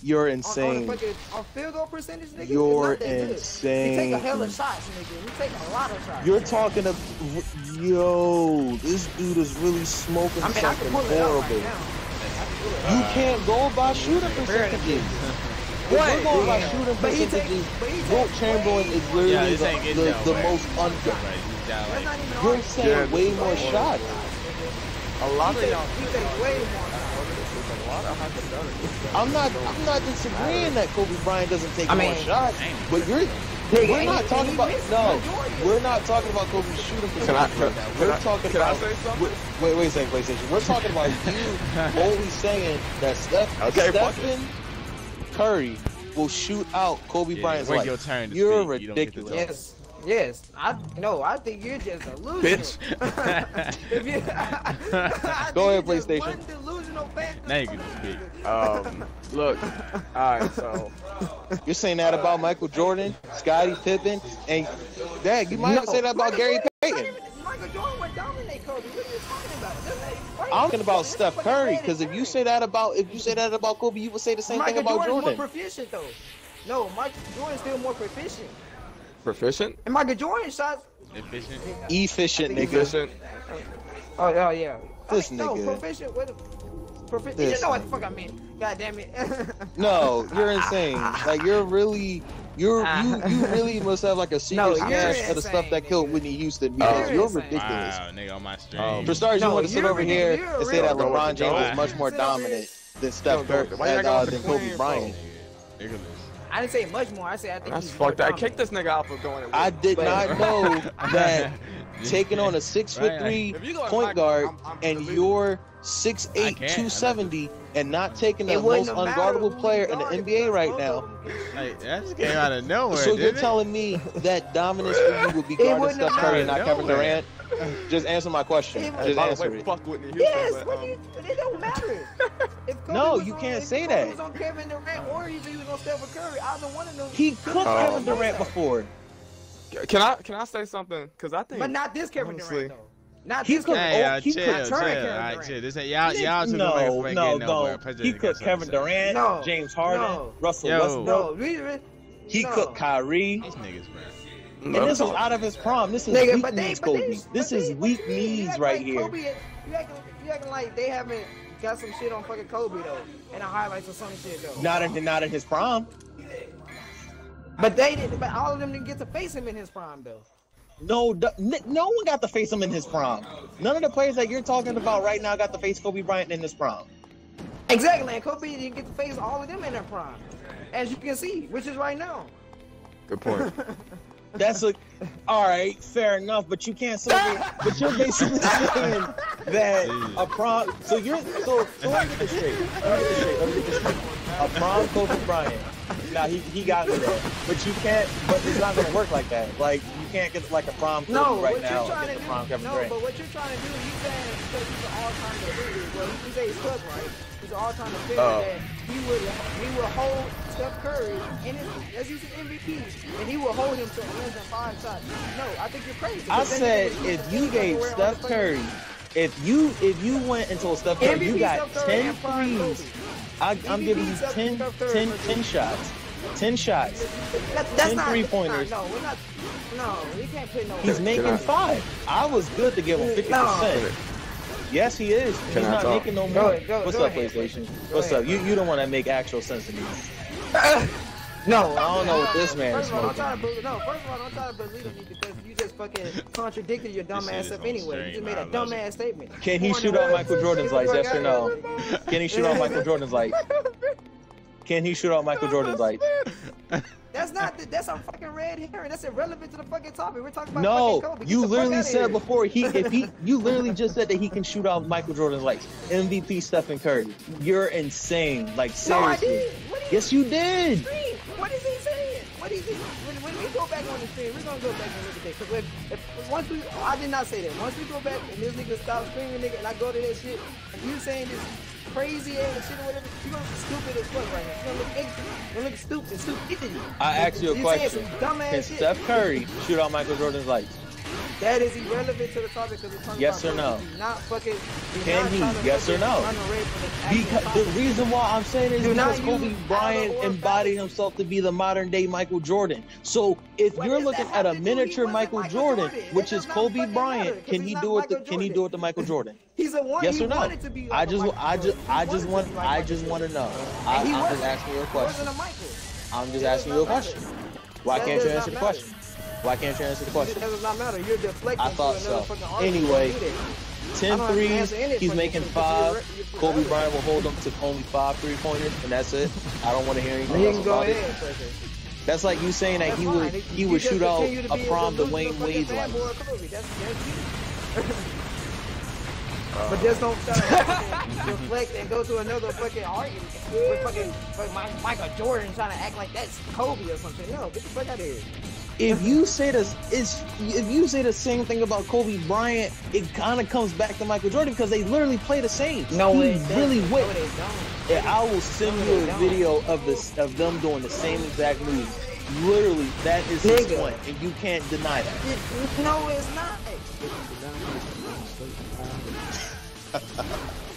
You're insane. On field goal percentage, nigga, You're it's not that good. insane. He take a hell of shots, nigga. He take a lot of shots. You're talking of, yo, this dude is really smoking I can something pull it out horrible. right now. You can't go by shooting percentages. If we're going by shooting percentages, Wilt Chamberlain is literally the most under. You're saying way more shots. A lot of y'all. He take way more. I'm not disagreeing that Kobe Bryant doesn't take more shots, but we're not talking about we're not talking about Kobe's shooting percentage. We're talking about wait a second, PlayStation. We're talking about you only saying that Stephen Curry will shoot out Kobe Bryant's life. Your turn to You're speak. ridiculous. Yes. I think you're just delusional. Bitch. Go ahead, PlayStation. One delusional fan. Now you can speak. Look. Alright, so. You're saying that about Michael Jordan, Scottie Pippen, and Dad, you might even say that about Gary Payton. Michael Jordan would dominate Kobe. What are you talking about? I'm talking about Steph Curry, because if you say that about Kobe, you would say the same thing about Jordan. More proficient though. No, Michael Jordan's still more proficient. Proficient? And Michael Jordan shots efficient, nigga. Efficient. Oh yeah. This nigga. No, proficient. Proficient. You know what the fuck I mean? God damn it. No, you're insane. Like you really must have like a secret stash of the stuff that killed Whitney Houston, because you're ridiculous. Wow, nigga on my stream. For starters, you want to sit over here and say that LeBron James is much more dominant than Steph Curry than Kobe Bryant. I didn't say much more. I said I think that's fucked. I kicked this nigga out for going. I did not know that taking on a 6'3" point guard and you're 6'8", 270, and not taking the most unguardable player in the NBA right now. Like, that just came out of nowhere. So you're telling me that dominance for you would be guarding Steph Curry and not Kevin Durant? Just answer my question. Just answer it. Yes, it don't matter. No, you can't say that. He was on Kevin Durant or he was on Steph Curry. Either one of them. He cooked Kevin Durant before. Can I say something? Because I think. But not this Kevin Durant though. Not he this could chill. Alright, chill. This ain't y'all no. He cooked Kevin Durant, James Harden, Russell Westbrook. He cooked Kyrie. These niggas, man. And this was out of his prime. This is weak knees, Kobe. This is weak knees right here. Kobe, you acting like they haven't got some shit on fucking Kobe though, and the highlights or some shit though. Not in his prime. But they didn't. But all of them didn't get to face him in his prime though. No one got to face him in his prime. None of the players that you're talking about right now got to face Kobe Bryant in his prime. Exactly, and Kobe didn't get to face all of them in their prime, as you can see, which is right now. Good point. That's all right, fair enough, but you can't say but you're basically saying that a prom. So let me get this straight. A prom Kobe Bryant. Now he got me there, but you can't. But it's not gonna work like that. Like you can't get like a prom Kobe right now and get the prom Kevin Durant. But what you're trying to do, you saying because he's an all-time defender. Well, you say he's cooked, right? He's an all-time defender that he would hold Steph Curry in his, as he's an MVP, and he will hold him to less than 5 shots. No, I think you're crazy. I said if you gave Steph Curry, if you went and told Steph Curry you got 10 threes, I'm giving you 10 shots. 10 shots. That's 10 3-pointers. No, we're not. No, we can't put no. He's making 5. I was good to give him 50%. Yes, he is. He's not making no more. What's up, PlayStation? What's up? You don't want to make actual sense to me. No, I don't know what this man is smoking. First of all, don't try to believe him because you just fucking contradicted your dumb ass up anyway. You just made a dumb ass statement. Can he shoot out Michael Jordan's lights? Yes or no? Can he shoot out Michael Jordan's lights? Can he shoot out Michael Jordan's lights? That's a fucking red herring. That's irrelevant to the fucking topic. We're talking about fucking Kobe. You literally said before you literally just said that he can shoot out Michael Jordan's lights. MVP Stephen Curry. You're insane. Like seriously. No, I did. Yes, you did. What is he saying? What is he? When we go back on the stream, we're gonna go back and look at that. Because once I did not say that. Once we go back and this nigga stop screaming, nigga, and I go to that shit, and you saying this crazy ass shit or whatever, you're gonna look stupid as fuck right now. You're gonna look ignorant. You're gonna look stupidity. I asked you a question. Can Steph Curry shoot out Michael Jordan's lights? That is irrelevant to the topic because it's talking yes about or no? Not fucking. Can he? Yes or no? Because the reason why I'm saying it is because Kobe Bryant embodied himself to be the modern day Michael Jordan. So if you're looking at a miniature Michael Jordan, which is Kobe Bryant, can he do it? Can he do it to Michael Jordan? He's a one. Yes or no? I just want to know. I'm just asking you a question. I'm just asking you a question. Why can't you answer the question? Why can't you answer the question? It does not matter. You're deflecting. I thought so. Anyway, 10 threes, he's making 5. Kobe Bryant will hold him to only 5 3-pointers, and that's it. I don't want to hear anything else about it. That's like you saying that he would shoot out a prom Dwayne Wade's life. But just don't try to deflect and go to another fucking argument with fucking Michael Jordan trying to act like that's Kobe or something. No, get the fuck out of here. If you say the same thing about Kobe Bryant, it kind of comes back to Michael Jordan because they literally play the same. No, he they really don't. went. No, they don't. And I will send you a video of them doing the same exact moves. Literally, that is his point, and you can't deny that. No, it's not.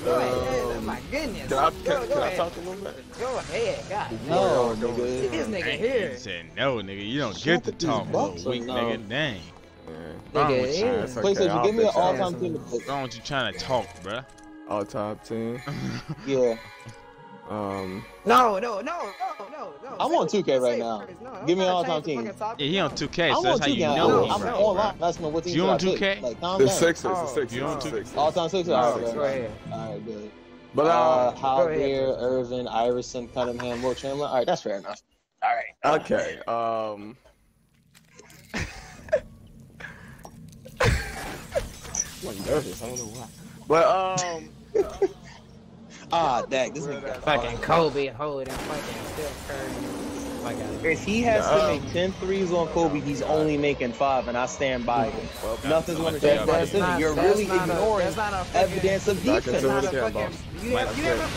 Go ahead. My goodness. Can I ahead. talk a little bit? Go ahead. God. No, nigga. This nigga He here. said no, nigga. You don't get to talk, little weak nigga. Dang. Nigga, PlayStation, give me an all-time team. Why don't you trying to talk, bruh? All-time team. Yeah. No. I'm on 2K right now. Give me an all-time team. Yeah, he on 2K, so I'm that's on how you 2K. know. I'm online. That's what team You on should I 2K? pick? Like, calm The down. Sixers. You on 2K? All-time Sixers. All right, Go ahead. All right, good. But Javier, Irvin, Iverson, Cunningham, Will Chamberlain. All right, that's fair enough. All right. okay. I'm nervous. I don't know why. But Dak, this nigga got Fucking Kobe holding fucking Steph Curry. If he has to make 10 threes on Kobe, he's only making 5, and I stand by it. Nothing's going to change that decision. You're really ignoring evidence of defense. That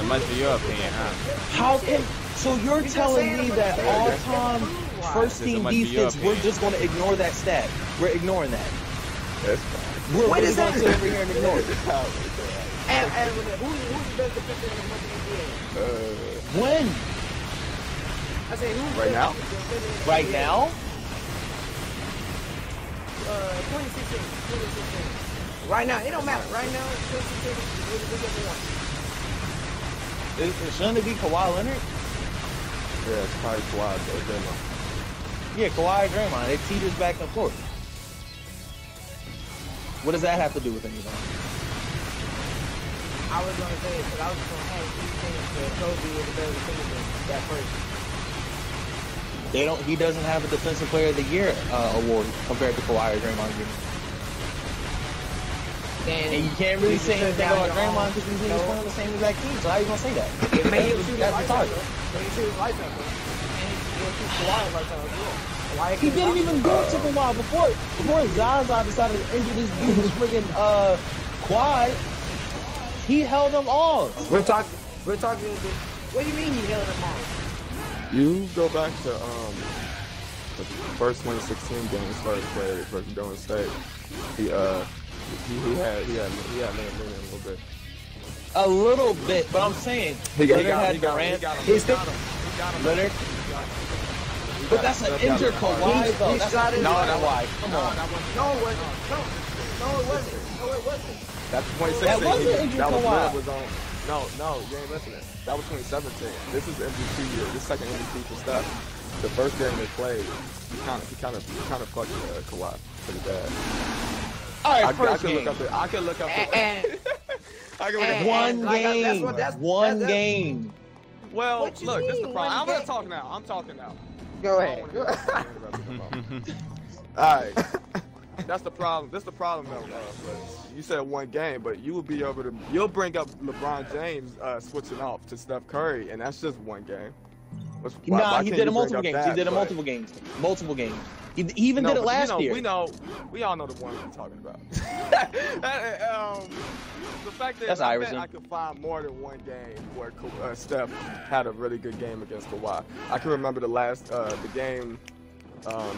must be your opinion, huh? How can... So you're telling me that all-time first-team defense, we're just going to ignore that stat? We're ignoring that. We're really going to sit over here and ignore it. And who's the best defender in the NBA? When? I say who's Right now? Right now? 2016. Right now, it don't matter. Right now, 2016. Shouldn't it be Kawhi Leonard? yeah, it's probably Kawhi or Draymond. Yeah, Kawhi or Draymond. It teeters back and forth. What does that have to do with anything? I was going to say it, but I was going to ask you think Kobe is the better defender than that person. He doesn't have a Defensive Player of the Year award compared to Kawhi or Draymond Green. And you can't really say anything about Draymond because he's playing on the same exact team. So how you gonna say that? That's retarded. He didn't even go to Kawhi before Zaza decided to injure this dude, this friggin' Kawhi. He held them off. We're talking. What do you mean he held them off? You go back to the first 2016 game started played versus Golden State. He had a little bit. A little bit, but I'm saying Leonard had Durant. Leonard. But that's an injured Kawhi though. That's not Kawhi. Come on. No, it wasn't. That's 2016. That wasn't injured Kawhi. No, you ain't listening. That was 2017. This is MVP year. This second MVP for Steph. The first game they played, he kind of fucked Kawhi pretty bad. All right, I can look up. One game. Well, look, this is the problem. I'm gonna talk now. I'm talking now. Go ahead. All right. That's the problem. That's the problem, though. You said one game, but you will be able to. You'll bring up LeBron James switching off to Steph Curry, and that's just one game. Nah, he did it multiple games. He did it multiple games. Multiple games. He even did it last year. We all know the one we're talking about. The fact that I could find more than one game where Steph had a really good game against Kawhi. I can remember the game.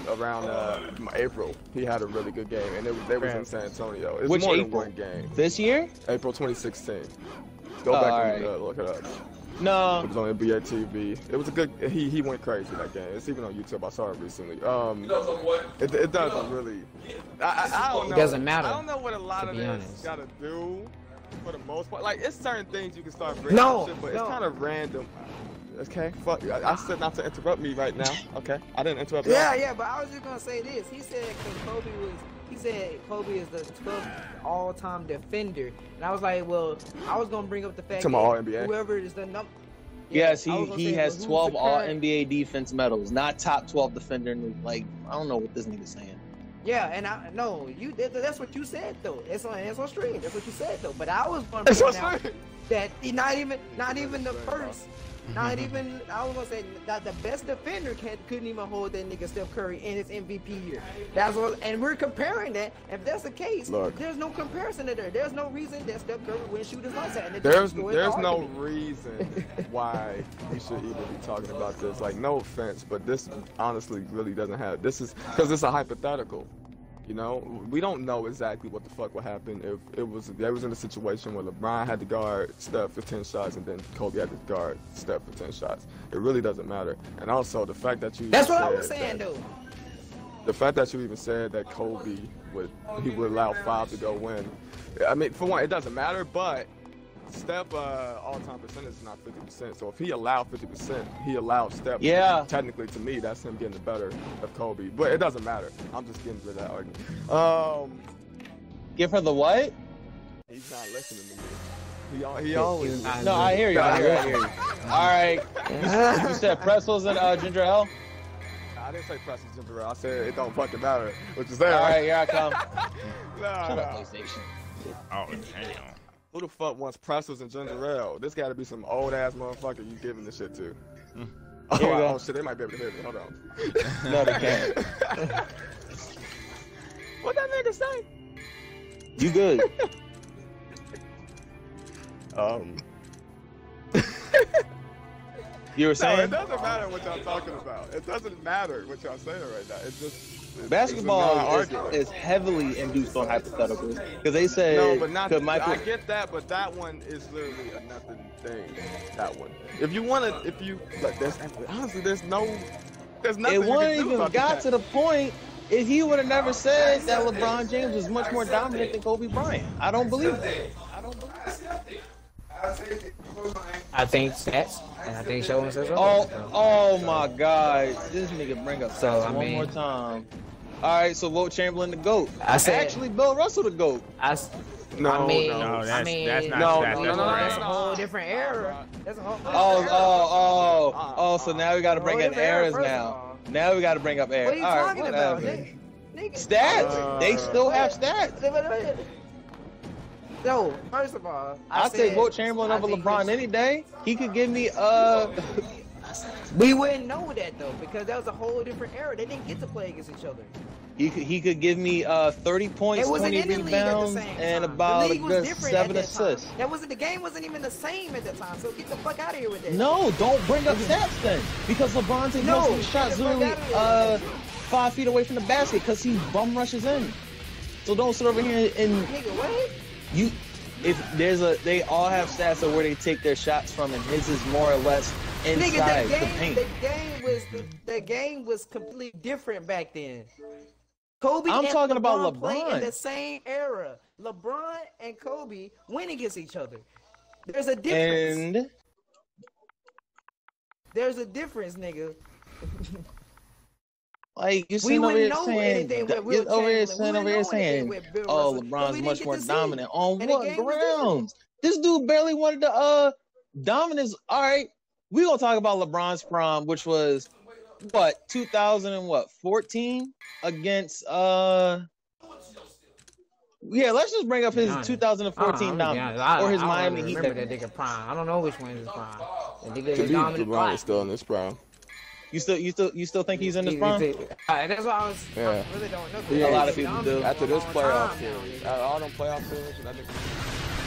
Around April, he had a really good game, and they was in San Antonio. It's Which more April? than one game. This year? April 2016. Go back and look it up. No. It was on NBA TV. It was a good. He went crazy that game. It's even on YouTube. I saw it recently. It doesn't really. I don't know. It doesn't matter. I don't know what a lot of this got to do for the most part. Like it's certain things you can start bringing up, shit, but it's kind of random. Okay, fuck. I said not to interrupt me right now. Okay, I didn't interrupt. Yeah, but I was just gonna say this. He said Kobe is the 12th all-time defender, and I was like, well, I was gonna bring up the fact that whoever is the number. Yes, he has 12 All-NBA defense medals, not top 12 defender. Like I don't know what this nigga's saying. Yeah, and that's what you said though. It's on stream. That's what you said though. But I was gonna point out that not even the first. Not even, I was gonna say that the best defender couldn't even hold that nigga Steph Curry in his MVP year. That's what, and we're comparing that. If that's the case, there's no comparison to there. There's no reason that Steph Curry wouldn't shoot his lights out. There's no reason why we should even be talking about this. Like, no offense, but this honestly really doesn't have. This is because it's a hypothetical. You know, we don't know exactly what the fuck would happen if they was in a situation where LeBron had to guard Steph for 10 shots and then Kobe had to guard Steph for 10 shots. It really doesn't matter. And also the fact that you That's what I was saying, though. The fact that you even said that Kobe would allow 5 to go win. I mean, for one, it doesn't matter, but Steph all-time percentage is not 50%. So if he allowed 50%, he allowed Steph. Yeah. Technically, to me, that's him getting the better of Kobe. But it doesn't matter. I'm just getting rid of that argument. Give her the what? He's not listening to me. He always. No, I hear you. I hear you. All right. You said pretzels and ginger ale? I didn't say pretzels and ginger ale. I said it don't fucking matter. What you saying? All right, here I come. Shut up, PlayStation. Oh, damn. Who the fuck wants pretzels and ginger ale? This gotta be some old ass motherfucker you giving this shit to. Oh shit, they might be able to hear me. Hold on. No, they can't. What that nigga say? You good? You were saying? No, it doesn't matter what y'all talking about. It doesn't matter what y'all saying right now. It's just basketball is heavily induced on hypotheticals because they say no, but not. Michael... I get that, but that one is literally a nothing thing. That one. If you want to, like, honestly, there's nothing. It wouldn't even got to the point if he would have never said that LeBron James was much more dominant than Kobe Bryant. I don't believe that. I think stats, and I think showing says oh my God! This nigga bring up stats one more time. All right, so Wilt Chamberlain the GOAT. I said actually Bill Russell the GOAT. That's not that's a whole different era. That's a whole. So now we got to bring in eras now. Now we got to bring up eras. What are you talking about, nigga? Stats. They still have stats. No, first of all, I'd take Wilt Chamberlain over LeBron any day. He could give me We wouldn't know that though because that was a whole different era. They didn't get to play against each other. He could give me 30 points, 20 rebounds, and about a good 7 assists. The game wasn't even the same at the time. So get the fuck out of here with that. No, don't bring up stats then, because LeBron takes most of the shots literally 5 feet away from the basket because he bum rushes in. So don't sit over here and nigga, wait. They all have stats of where they take their shots from, and his is more or less inside the paint. The game was completely different back then. Kobe I'm and talking about LeBron play LeBron in the same era. LeBron and Kobe win against each other. There's a difference. And there's a difference, nigga. Like you see over here saying, oh, LeBron's much more dominant. On what grounds? This dude barely wanted to dominance. All right, we gonna talk about LeBron's prime, which was what 2014 against let's just bring up his 2014 dominance or his Miami Heat. Remember that nigga prime? I don't know which one is his prime. To me, LeBron is still in his prime. You still think he's in this prime? That's what I was. Yeah. I really don't know. Yeah, a lot of people do. After this playoff series, all them playoff series, I think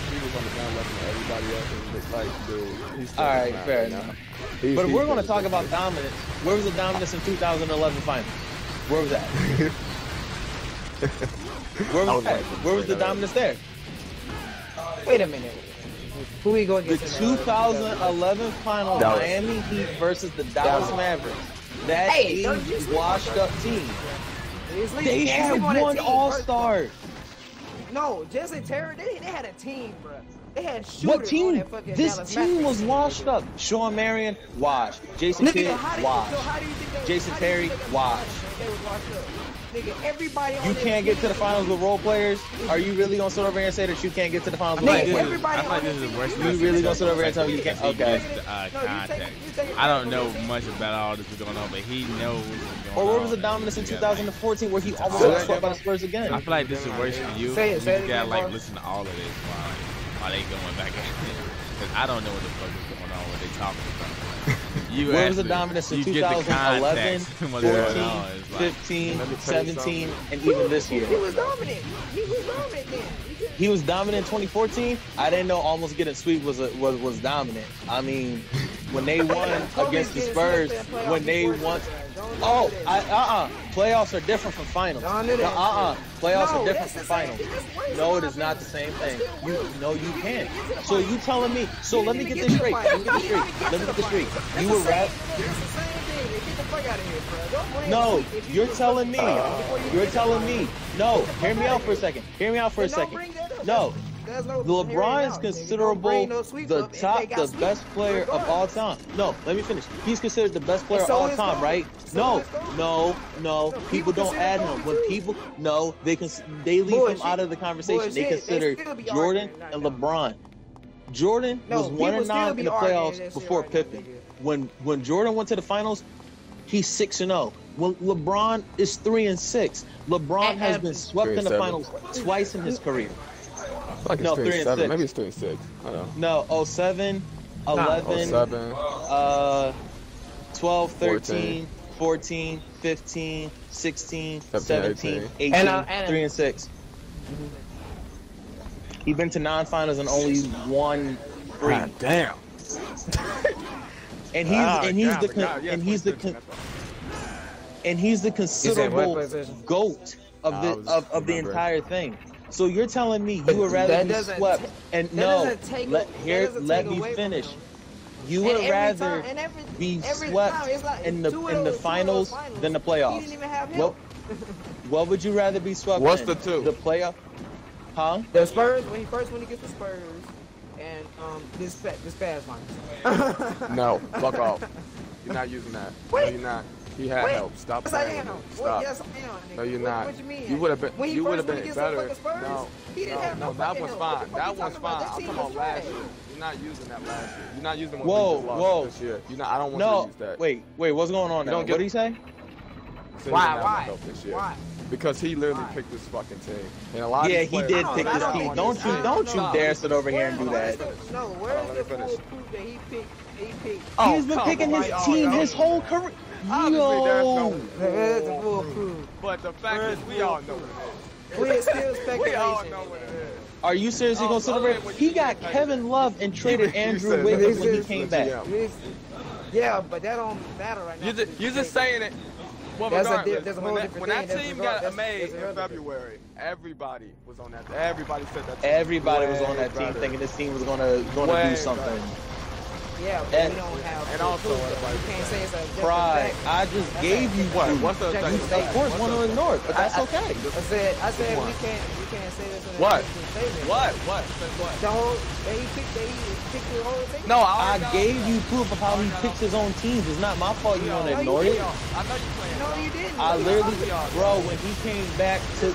he was on the ground level than everybody else. And it's like, dude, he's still all right, fair enough. But if we're going to talk about dominance, where was the dominance in 2011 finals? Where was that? Where was the dominance there? Wait a minute. Who we going against? The 2011 final, Miami Heat versus the Dallas Mavericks. That washed up team. They had one All-Star. No, Jason Terry, they had a team, bro. They had shooters. What team? On that fucking this Dallas team Mavericks. was washed up. Sean Marion, washed. Jason Kidd, washed. Jason Terry, washed. They was washed up. Nigga, everybody on you can't get to the finals with role players? Are you really gonna sit over here and say that you can't get to the finals with role players? I feel like this is the worst. You really gonna sit over here and tell me you can't? Okay. Context. I don't know much about all this going on, but he knows what's going on. Or where was the dominance in 2014 where he almost got swept by the Spurs again? I feel like this is worse for you. You gotta like listen to all of this while they going back at it. Because I don't know what the fuck is going on, what they talking about. Where was the dominance in 2011, 14, 15, 17, and even this year? He was dominant. He was dominant then. He was dominant in 2014. I didn't know almost getting sweep was dominant. I mean, when they won against the Spurs, when they won, Oh, playoffs are different from finals. Playoffs are different from finals. No, it is not the same thing. You can't. So you telling me? So let me get this straight. You were rap. No, you're telling me. No, hear me out for a second. No. LeBron is considerable the best player of all time. No, let me finish. He's considered the best player of all time, right? No. People don't add him. When people they leave him out of the conversation. They consider Jordan and LeBron. Jordan was 1-9 in the playoffs before Pippen. When Jordan went to the finals, he's 6-0. When LeBron is 3-6. LeBron has been swept in the finals twice in his career. Like no, 3-6. Maybe it's 3-6. I don't know. No, 07, 11, 12, 13, 14, 15, 16, 17, 18, 3-6. He's been to 9 finals and only won 3. God damn. And he's the considerable GOAT of the entire thing. So you're telling me you would rather be swept and let me finish. You would rather be swept in the finals than the playoffs. What would you rather be swept in? What's the two? The playoff? Huh? The Spurs when he gets the Spurs and this past finals. No, fuck off. You're not using that. No, you're not. He had help. Stop playing. Stop. Yes, I am. No, you're not. What you mean? You would have been. You would have been better. No, that was fine. That was fine. I'm talking about last year. You're not using that last year. You're not using what we just lost this year. You're not. I don't want you to use that. Wait. What's going on now? What did he say? Why? Because he literally picked this fucking team. And a lot of he did pick this team. Don't you dare sit over here and do that. No, where's the full proof that he picked? He's been picking his team his whole career. There's the full proof. But the fact is, we all know what it is. We're still speculation. We all know what it is. Are you seriously gonna sit over here? He got Kevin Love and traded Andrew Wiggins when he came back. Yeah, but that don't matter right now. You're just saying it. Well, there's a whole different when that team got made in February, everybody was on that. Everybody said that. Everybody was on that team thinking this team was gonna do something. Yeah, but we don't have. And also, you can't say it's a pride. I just gave you proof. What's the of course, want to ignore it, but that's okay. I said we can't say this. What? What? The whole he picked the whole team. No, I gave you proof of how he picks his own teams. It's not my fault you want to ignore it. I know you playing. No, you didn't. I literally, bro, when he came back to the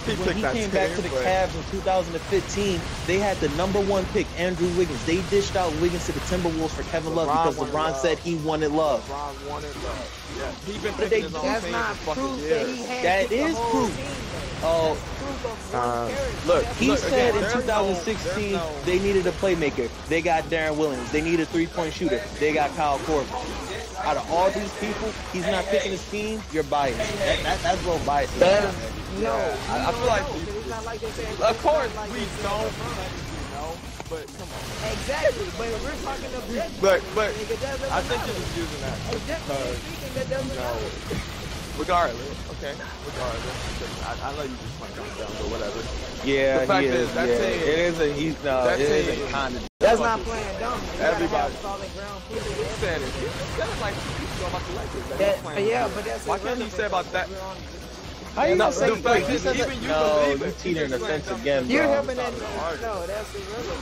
Cavs in 2015, they had the #1 pick, Andrew Wiggins. They dished out Wiggins to the Timberwolves for Kevin Love because LeBron said he wanted Love. LeBron wanted Love. Yeah, he's been picking his own that's team not for fucking proof years. that he had. That is proof. Oh, look, he said in 2016 they needed a playmaker. They got Darren Williams. They need a 3-point shooter. They got Kyle Korver. Out of all these people, he's not picking his team. You're biased. That's real biased. No, I feel like it's not like they're saying. Of course, we don't. But come on. Exactly, but we're talking objectively. But I think you're just using that because regardless, okay, I know you just want to come down or whatever. Yeah, the fact he is. That team, it isn't. It isn't kind of. That's not playing dumb. Everybody. He said it. He said it like he's about to like this. Yeah, but that's why can't you say about that? How you gonna say that? No, you teetering the fence again, bro. You're having that. No, that's irrelevant.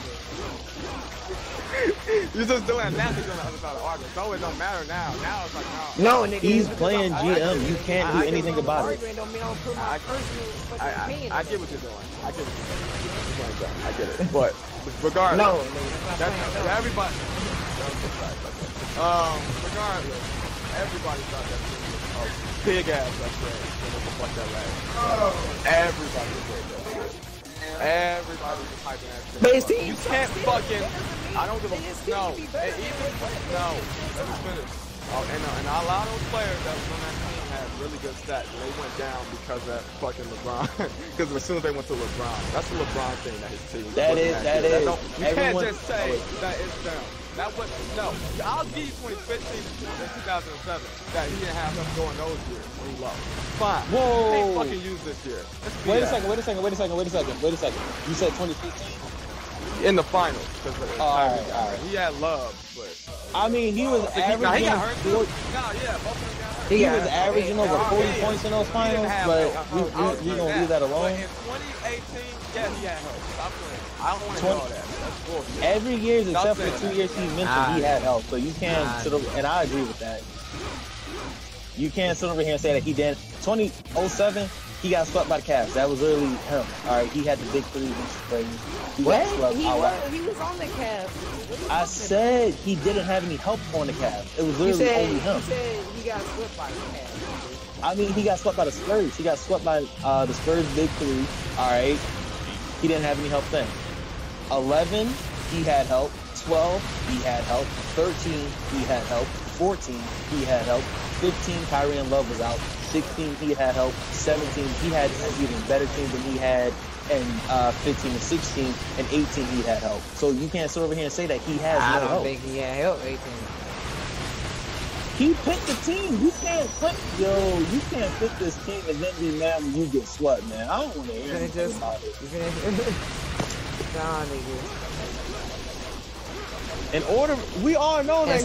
You're just doing that now. You're doing the other side of the argument. So it don't matter now. Now it's like no, nigga. He's playing GM. You can't do anything about it. I get what you're doing. I get it. But regardless, that's everybody. Regardless, everybody thought that was big ass upgrade. Fuck that last. Everybody was great. Everybody was hyping that shit. You can't fucking. I don't give a no. Let me finish. And a lot of those players that was on that team had really good stats. They went down because of fucking LeBron. Because as soon as they went to LeBron, that's the LeBron thing that his team. That is. You can't just say that it's them. That was no. I'll give you 2015 and 2007 that he didn't have him during those years when he lost. Fine. Whoa. You can't fucking use this year. Wait a second. You said 2015? In the finals. All right. He had love, but I mean, he was averaging. He got hurt too. Both of them got hurt. He was averaging over 40 points in those finals, but we don't leave that alone. But in 2018, yeah, he had help. Stop playing. I don't want to know that. That's bullshit. Every year, except for the 2 years he mentioned, he had help. So you can't sit over, and I agree with that. You can't sit over here and say that he didn't. 2007, he got swept by the Cavs. That was literally him. All right, he had the big three. He got swept. He was on the Cavs. I said he didn't have any help on the Cavs. It was literally only him. You said he got swept by the Cavs. I mean, he got swept by the Spurs. He got swept by the Spurs big three. All right, he didn't have any help then. 11, he had help. 12, he had help. 13, he had help. 14, he had help. 15, Kyrie and Love was out. 16, he had help. 17, he had an even better team than he had. And 15 and 16 and 18, he had help. So you can't sit over here and say that he has no help. I don't think he had help. 18. He picked the team. You can't pick this team and then be mad when you get swept, man. I don't want to hear anything about it. Nah, nigga. We all know that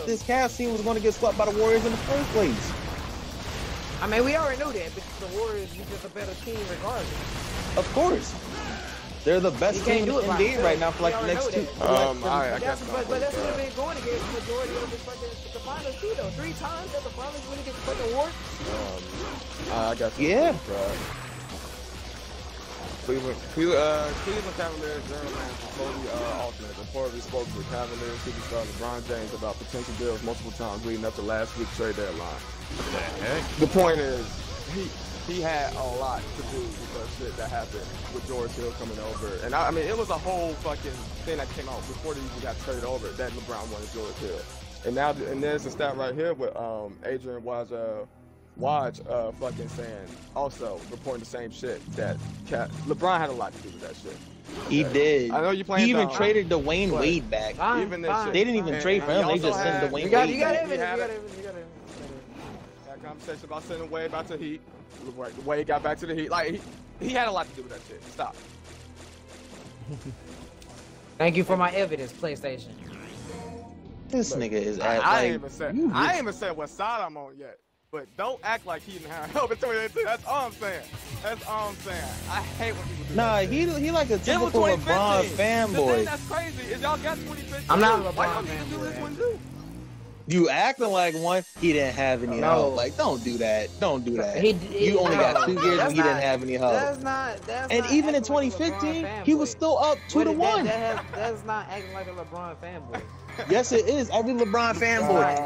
this Cavs team was going to get swept by the Warriors in the first place. I mean, we already know that, but the Warriors are just a better team regardless. Of course. They're the best team in the NBA right now for like the next two. I guess but that's what they've been going against the majority of the finals too, though. 3 times at the finals when it gets the fucking award. I got you. Yeah. Cleveland Cavaliers general manager Cody Altman reportedly spoke to Cavaliers superstar LeBron James about potential deals multiple times leading up to last week's trade deadline. What the heck? The point is, he had a lot to do with the shit that happened with George Hill coming over. And I mean, it was a whole fucking thing that came out before they even got traded over that LeBron wanted George Hill. And there's a stat right here with Adrian Waj fucking saying, also reporting the same shit that LeBron had a lot to do with that shit. He did. I know you playing. He even traded Dwayne Wade back. Even this shit. They didn't even trade for him. They just sent Dwayne Wade back. You got evidence. That conversation about sending Wade back to the Heat. Wade got back to the Heat. Like he had a lot to do with that shit. Stop. Thank you for my evidence, PlayStation. This nigga is I ain't even said what side I'm on yet. But don't act like he didn't have help in 2018. That's all I'm saying. I hate when people do that. He like a typical LeBron fanboy. That's crazy. Is y'all got 2015? I'm not a LeBron Why y'all niggas do this one too? You acting like one. He didn't have any help. Like, don't do that. Don't do that. You only got 2 years and he didn't have any help. And even in 2015, he was still up 2-1. That's not acting like a LeBron fanboy. Yes, it is. Every LeBron fanboy.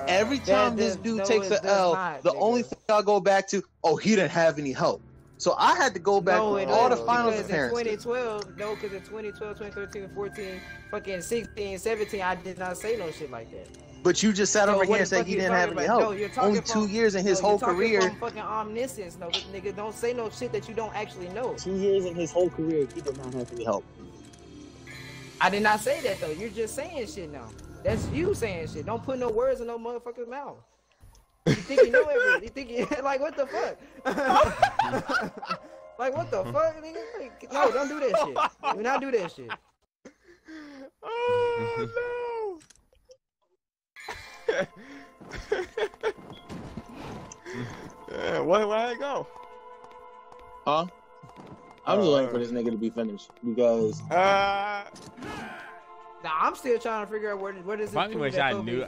Every time this dude takes an L, the only thing I go back to, he didn't have any help. So I had to go back to all the finals appearances. Because in 2012, 2013, 14, fucking 16, 17, I did not say no shit like that. But you just sat over here and said he didn't have any help. Only 2 years in his whole career. From fucking omniscience, nigga. Don't say no shit that you don't actually know. 2 years in his whole career, he did not have any help. I did not say that though. You're just saying shit now. That's you saying shit. Don't put no words in no motherfucker's mouth. You think you know everything? You think you like what the fuck? Like what the fuck, nigga? Like, no, don't do that shit. Do not do that shit. Oh no. Yeah, where'd it go? Huh? I'm just waiting for this nigga to be finished because. Nah, I'm still trying to figure out where does this. I wish I knew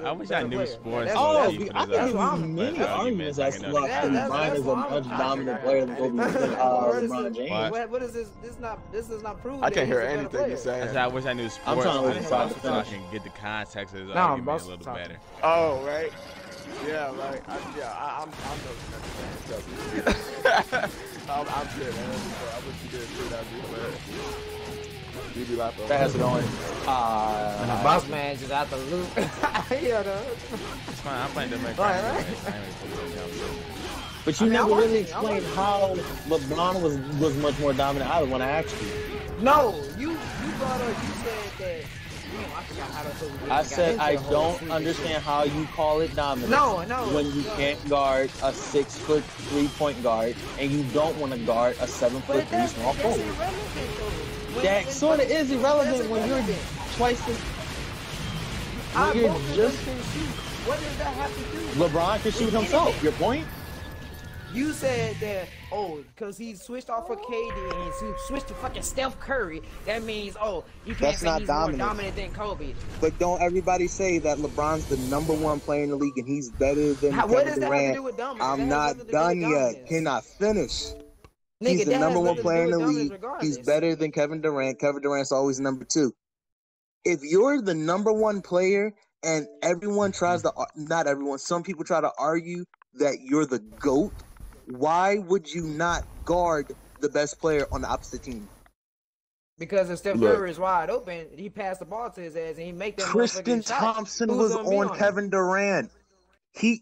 sports. I think there's many arguments as to why LeBron is a much dominant player than LeBron James. What is this? This does not prove. I can't hear anything you're saying. I wish I knew sports. I'm trying to wait so I can get the context of his argument a little better. Oh, right. Yeah, like I'm I'm kidding. I wish you did too. That'd be hilarious. You be laughing. Fast going. Bossman just out the loop. Yeah, though. It's fine. I'm playing the make. But you never really explained how LeBron was much more dominant either when I asked you. No, you brought up, you said that. Damn, I forgot how to. I said I don't understand how you call it dominance. No. When you can't guard a 6'3" point guard and you don't want to guard a 7'3" small forward. That sort of is irrelevant when you're twice the. When you're just. What does that have to do? LeBron can shoot himself. Your point? You said that, because he switched off of KD and he switched to fucking Steph Curry. That means, you can't say he's more dominant than Kobe. But don't everybody say that LeBron's the #1 player in the league and he's better than what Kevin does that Durant? have to do with dominance? I'm not done yet. Can I finish? Nigga, he's the #1 player in the league. Regardless. He's better than Kevin Durant. Kevin Durant's always #2. If you're the #1 player and everyone tries to, not everyone, some people try to argue that you're the GOAT, why would you not guard the best player on the opposite team? Because if Steph Curry is wide open, he passed the ball to his ass and he make that. Tristan Thompson was on Kevin Durant. So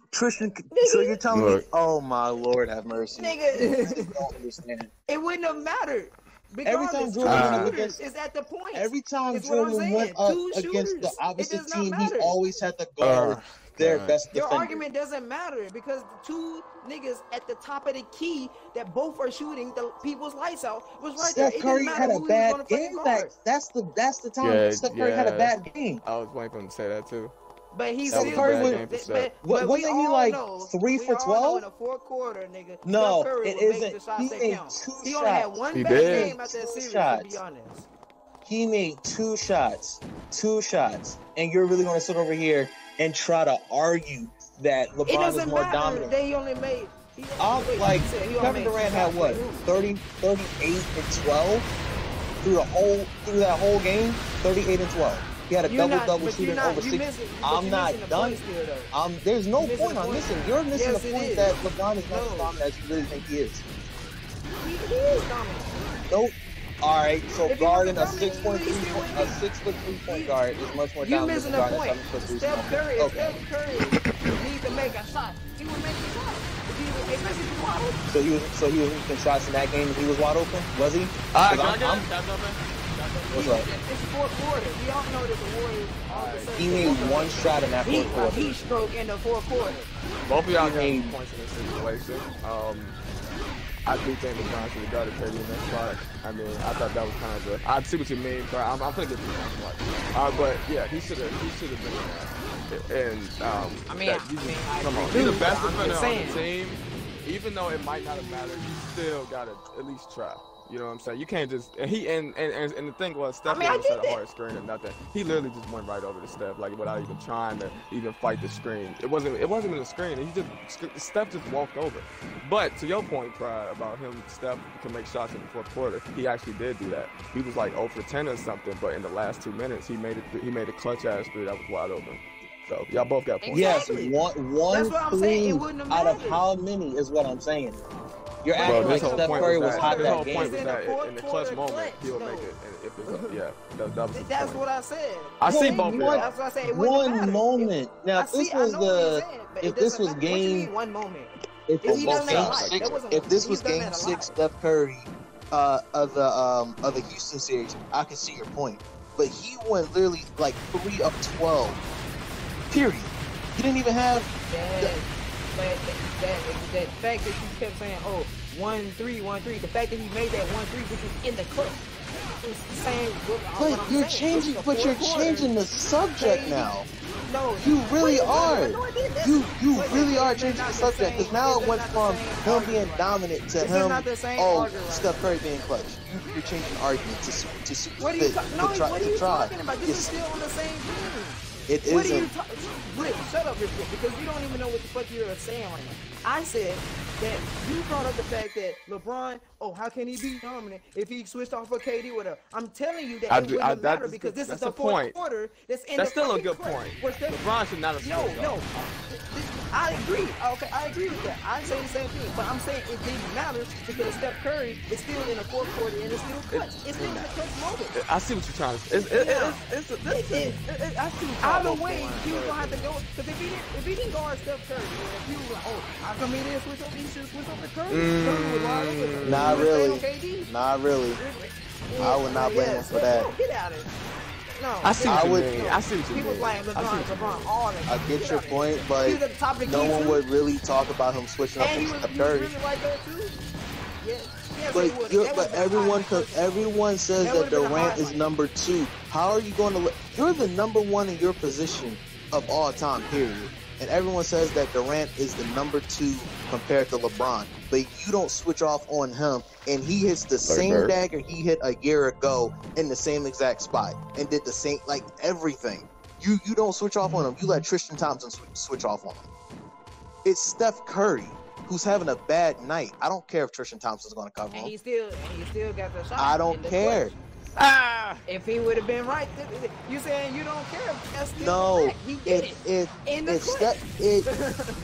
you're telling me? Oh my Lord, have mercy. Nigga, I don't understand. It wouldn't have mattered. Every time Jordan is at the point. Every time Jordan went up against the opposite team, he always had to guard their best defender. Your argument doesn't matter because the two niggas at the top of the key that both are shooting the people's lights out was right there. Steph Curry had a bad game. That's the time Steph Curry had a bad game. I was waiting for him to say that too. But he's Steph Curry wasn't he like 3 for 12 in the fourth quarter, nigga? No, it isn't. He made 2 shots. He only had one bad game at that series, to be honest. He made 2 shots, and you're really going to sit over here and try to argue that LeBron is more dominant? He only made. Kevin Durant had what, 30, 38 and 12 through that whole game, 38 and 12. He had a double shooting over 6. I'm not done. There's no point on missing. You're missing the point that LeBron is not as dominant as you really think he is. He is dominant. Nope. All right, so guarding a 6'3" point guard is much more dominant than guarding a 7'3" point. Steph Curry needs to make a shot. He would make a shot. So he was making shots in that game and he was wide open? Was he? All right, what's up? It's fourth quarter. We all know that the Warriors he made 1 shot in that fourth quarter. Heat stroke in the fourth quarter. Both of y'all got points in this situation. I do think LeBron should have guarded KD in that spot. I mean, I thought that was kind of I see what you mean, but I'm gonna get to that. But yeah, he should have been in there. And come on, he's the best defender on the team. Even though it might not have mattered, you still gotta at least try. You know what I'm saying? You can't just and the thing was Steph never set a hard screen or nothing. He literally just went right over to Steph, like without even trying to even fight the screen. It wasn't even a screen. Steph just walked over. But to your point, Pride, about Steph can make shots in the fourth quarter. He actually did do that. He was like 0 for 10 or something, but in the last 2 minutes, he made a clutch ass 3 that was wide open. So y'all both got points. Yes, one 3 out of how many is what I'm saying. You're acting like Steph Curry was hot that game. Point was that in the clutch moment, he would make it. And if it's that's what I said. I see both. That's what I said. One moment. Now, if this was game, one moment. If this was game 6, Steph Curry of the Houston series, I can see your point. But he went literally like 3 of 12. Period. He didn't even have. That fact that you kept saying, 1-3, 1-3. The fact that he made that 1-3, which was in the clutch. It's the same. But you're changing the subject now. No, you really are. You really are changing the subject because now it went from him being dominant to him. Steph Curry being clutch. You're changing the argument to suit what are you talking about? This is still on the same thing. It isn't. Blip, shut up real quick, because you don't even know what the fuck you're saying right now. I said that you brought up the fact that LeBron, how can he be dominant if he switched off of KD with her? I'm telling you that it wouldn't matter because this is the fourth quarter. That's still a good point. LeBron should not have switched No. I agree. Okay, I agree with that. I say the same thing, but I'm saying it didn't matter because Steph Curry is still in the fourth quarter and it's still clutch. It's still in the clutch moment. I see what you're trying to say. I see. Either way, he was gonna have to go because if he didn't guard Steph Curry, if he was like, how come he didn't switch over? He should switch over to Curry. Not really. Not really. I would not blame him for that. Get out of it. No, I see what you mean. I see what you people mean. like LeBron all the I get your point, but no one would really talk about him switching up to Curry. Really right there too. Yeah. But everyone says that Durant is number 2. How are you going to? You're the number 1 in your position of all time, period. And everyone says that Durant is the number 2 compared to LeBron. But you don't switch off on him, and he hits the same dagger he hit a year ago in the same exact spot and did the same, like everything. You don't switch off on him. You let Tristan Thompson switch off on him. It's Steph Curry who's having a bad night. I don't care if Tristan Thompson's going to cover him. And he still got the shot. I don't care. If he would have been right, you saying you don't care? That's no, he did it.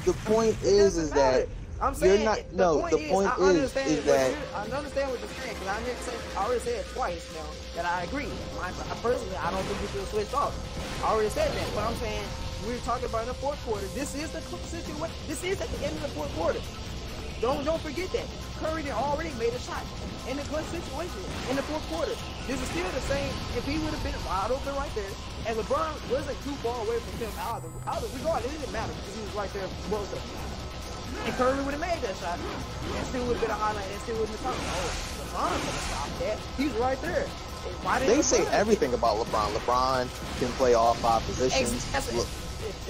The point is that I'm saying you're not. The point is that I understand what you're saying because I already said it twice now that I agree. Personally, I don't think you should switch off. I already said that, but I'm saying we're talking about in the fourth quarter. This is the situation. This is at the end of the fourth quarter. Don't forget that Curry already made a shot in the clutch situation in the fourth quarter. This is still the same. If he would have been wide open right there, and LeBron wasn't too far away from him out of regardless, it didn't matter because he was right there close up. And Curry would have made that shot, and still would have been a highlight, and still wouldn't have talked. Oh, LeBron's gonna stop that. He's right there. They say everything about LeBron. LeBron can play all 5 positions.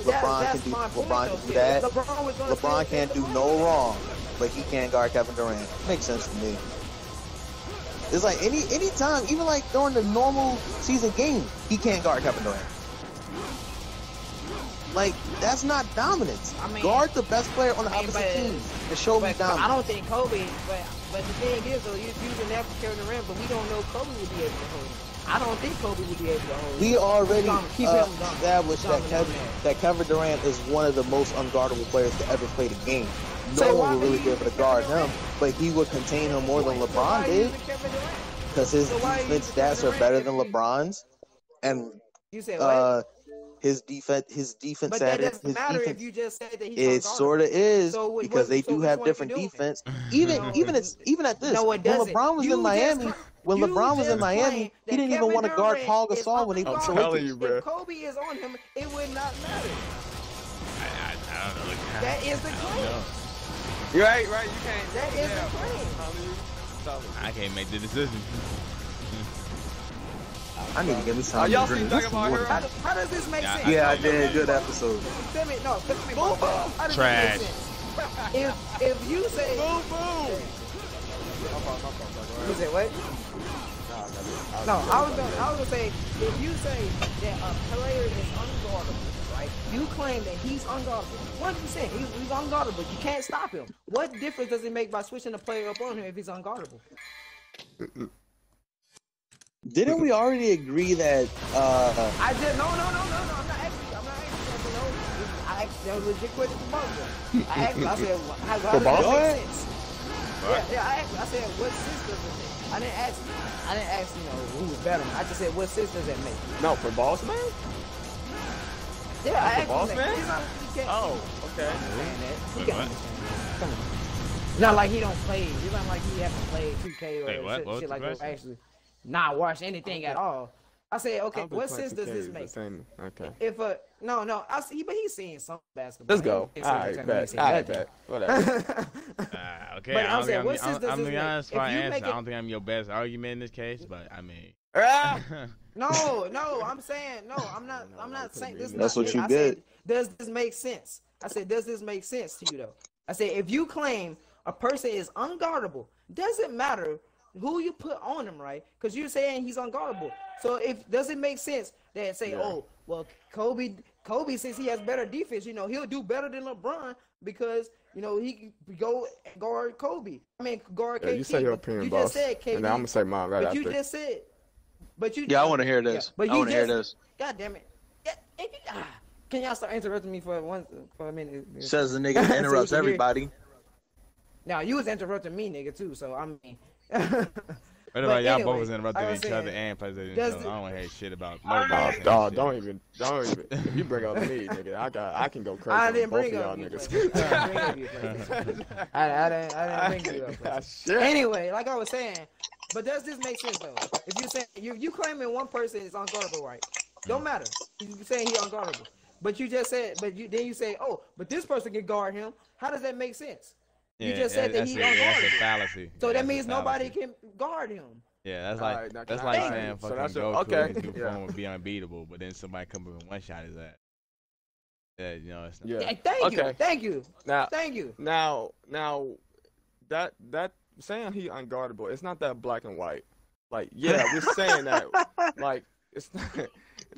LeBron can do that. LeBron can't do no wrong, but he can't guard Kevin Durant. Makes sense to me. It's like any time, even like during the normal season game, he can't guard Kevin Durant. Like, that's not dominance. I mean, guard the best player on the opposite team and show me dominance. I don't think Kobe, but the thing is, though, you're using that for Kevin Durant, but we don't know Kobe would be able to hold him. I don't think Kobe would be able to hold him. We already established that Kevin Durant is one of the most unguardable players to ever play the game. No one would really be able to guard him, but he would contain him more than LeBron did. Because his defense stats are better than LeBron's. And his defense but that doesn't matter if you just said that he's it sort of is because they do have different defense. Even at this, when LeBron was in Miami, he didn't even want to guard Paul Gasol when he was telling you, bro. If Kobe is on him, it would not matter. I don't know. That is the claim. You're right. You can't. That is the claim. I can't make the decision. I need to give me some. Y'all seen talking about her? How does this make sense? Yeah, I did. Good episode. Tell me, Trash. If you say boom boom. You say what? No, I was gonna say if you say that a player is unguardable, right? You claim that he's unguardable. 100%, he's unguardable. You can't stop him. What difference does it make by switching the player up on him if he's unguardable? Didn't we already agree that? I just no. I'm not asking that. No, I asked that was a legit question for both of them. I asked. I said, how does that make sense? Yeah. I said, what sense does it make? I didn't ask. Who was better. I just said, what sense does that make? No, for Bossman. Yeah, I asked Bossman. Oh, okay. Come on. It's not like he don't play. It's not like he hasn't played 2K or shit like that. Actually. Not watch anything at all. I said, okay, what sense does this make? Okay. If no, I see, but he's seeing some basketball. Let's go. All right, bet. Whatever. Okay, but I'm saying, what sense does I'm this be honest, make? I don't think I'm your best argument in this case, but I mean. No, I'm saying no. I'm not saying this. That's what you get. Does this make sense? I said, does this make sense to you though? I said, if you claim a person is unguardable, doesn't matter who you put on him, right? Because you're saying he's unguardable. So does it make sense that say, oh, well, Kobe, since he has better defense, he'll do better than LeBron because, he can go guard Kobe. I mean, guard KD. You say your opinion, boss. Just said KD. And I'm going to say mine right after. But you just said. Yeah, I want to hear this. But I want to hear this. God damn it. Can y'all start interrupting me for a minute? Says the nigga that interrupts everybody. Now, you was interrupting me, nigga, too, so I mean. What about y'all both was interrupting each other and playing each other? I don't want to hear shit about nobody. Dog, don't even. If you bring up me, nigga, I can go crazy. I didn't both bring of up y'all you. niggas. I didn't bring you up. Anyway, like I was saying, But does this make sense though? If you're saying you claiming one person is unguardable, right? Don't matter. You saying he unguardable, but you just said, then you say, oh, but this person can guard him. How does that make sense? Yeah, you just said that he's unguardable. That's a fallacy. So that means nobody can guard him. Yeah, that's like saying fucking Goku in form would be unbeatable, but then somebody come up and one shot his ass. Yeah, you know. It's not Thank you. Now, thank you. Now, that saying he unguardable, it's not that black and white. Like, yeah, we're saying that. Like, it's not,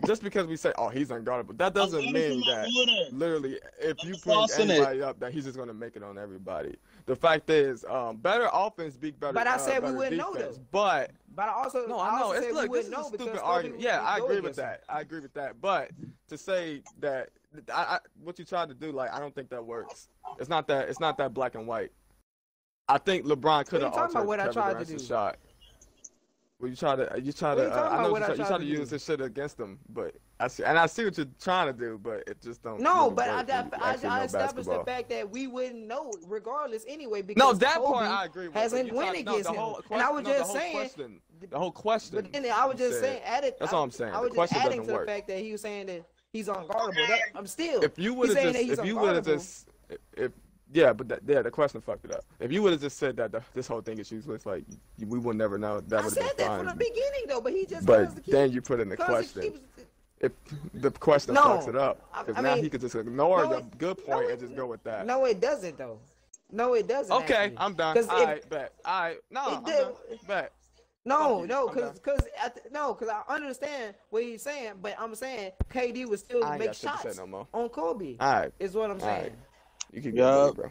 just because we say, oh, he's unguardable, that doesn't mean that literally if you bring anybody up that he's just gonna make it on everybody. The fact is, better offense beat better. But I said we wouldn't defense. know this. But I also I know it's look, this is a stupid argument. Yeah, I agree with that. I agree with that. But to say that what you tried to do, like, I don't think that works. It's not that black and white. I think LeBron could have altered Kevin Durant's shot. Well, you try to I know you try to use this shit against them, but I see what you're trying to do, but it just don't. No, but I established the fact that we wouldn't know regardless anyway, because no, that Kobe part I agree with. Hasn't won against him, and I was just saying the whole question. But then I was just saying, that's all I'm saying. I was just adding to the fact that he was saying that he's unguardable. I'm still. If you would have just, yeah, but the question fucked it up. If you would have just said that this whole thing is useless, like we would never know. That would have been fine. I said that from the beginning, though, but he just. But then you put in the question. If the question fucks it up, because now he could just ignore the good point and just go with that. No, it doesn't, though. No, it doesn't. Okay, actually. I'm done. All right, bet. All right, no, I'm done. Bet. No, because I understand what he's saying, but I'm saying KD would still make shots on Kobe. All right, is what I'm saying. Right. You can go, bro.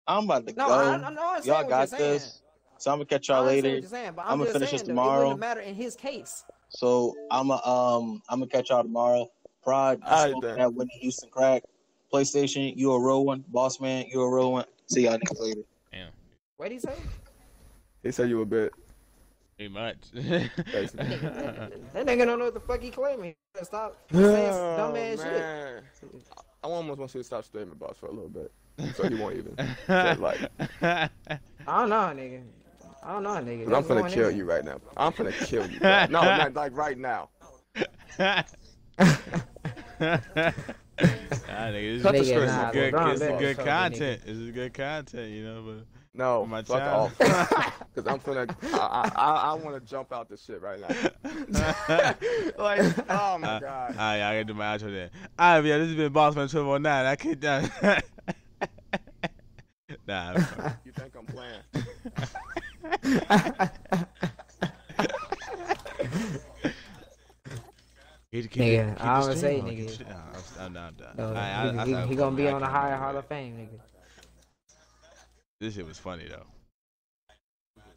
I'm about to go. I know y'all got this. So I'm gonna catch y'all later. I'm gonna finish this tomorrow. It wouldn't matter in his case. So I'm gonna catch y'all tomorrow. Prod, that Whitney Houston crack. PlayStation, you a real one. Bossman, you a real one. See y'all niggas later. Damn. What did he say? He said you a bit. Pretty much. That nigga don't know what the fuck he claiming. Stop saying dumb ass shit. I almost want you to stop streaming, boss, for a little bit, so he won't even say, like. I don't know, nigga. I'm finna kill you right now. I'm finna kill you. Bro. No, not like right now. This is good content. This is good content, you know. But no, my fuck off. Because I'm finna. I want to jump out this shit right now. Like, oh my god. Alright, I gotta do my outro then. Alright, yeah, this has been Bossman 1209. I can't down. Nah. You think I'm playing? Nigga, I always say, nigga. I'm done. He gonna be on the higher Hall of Fame, nigga. This shit was funny though.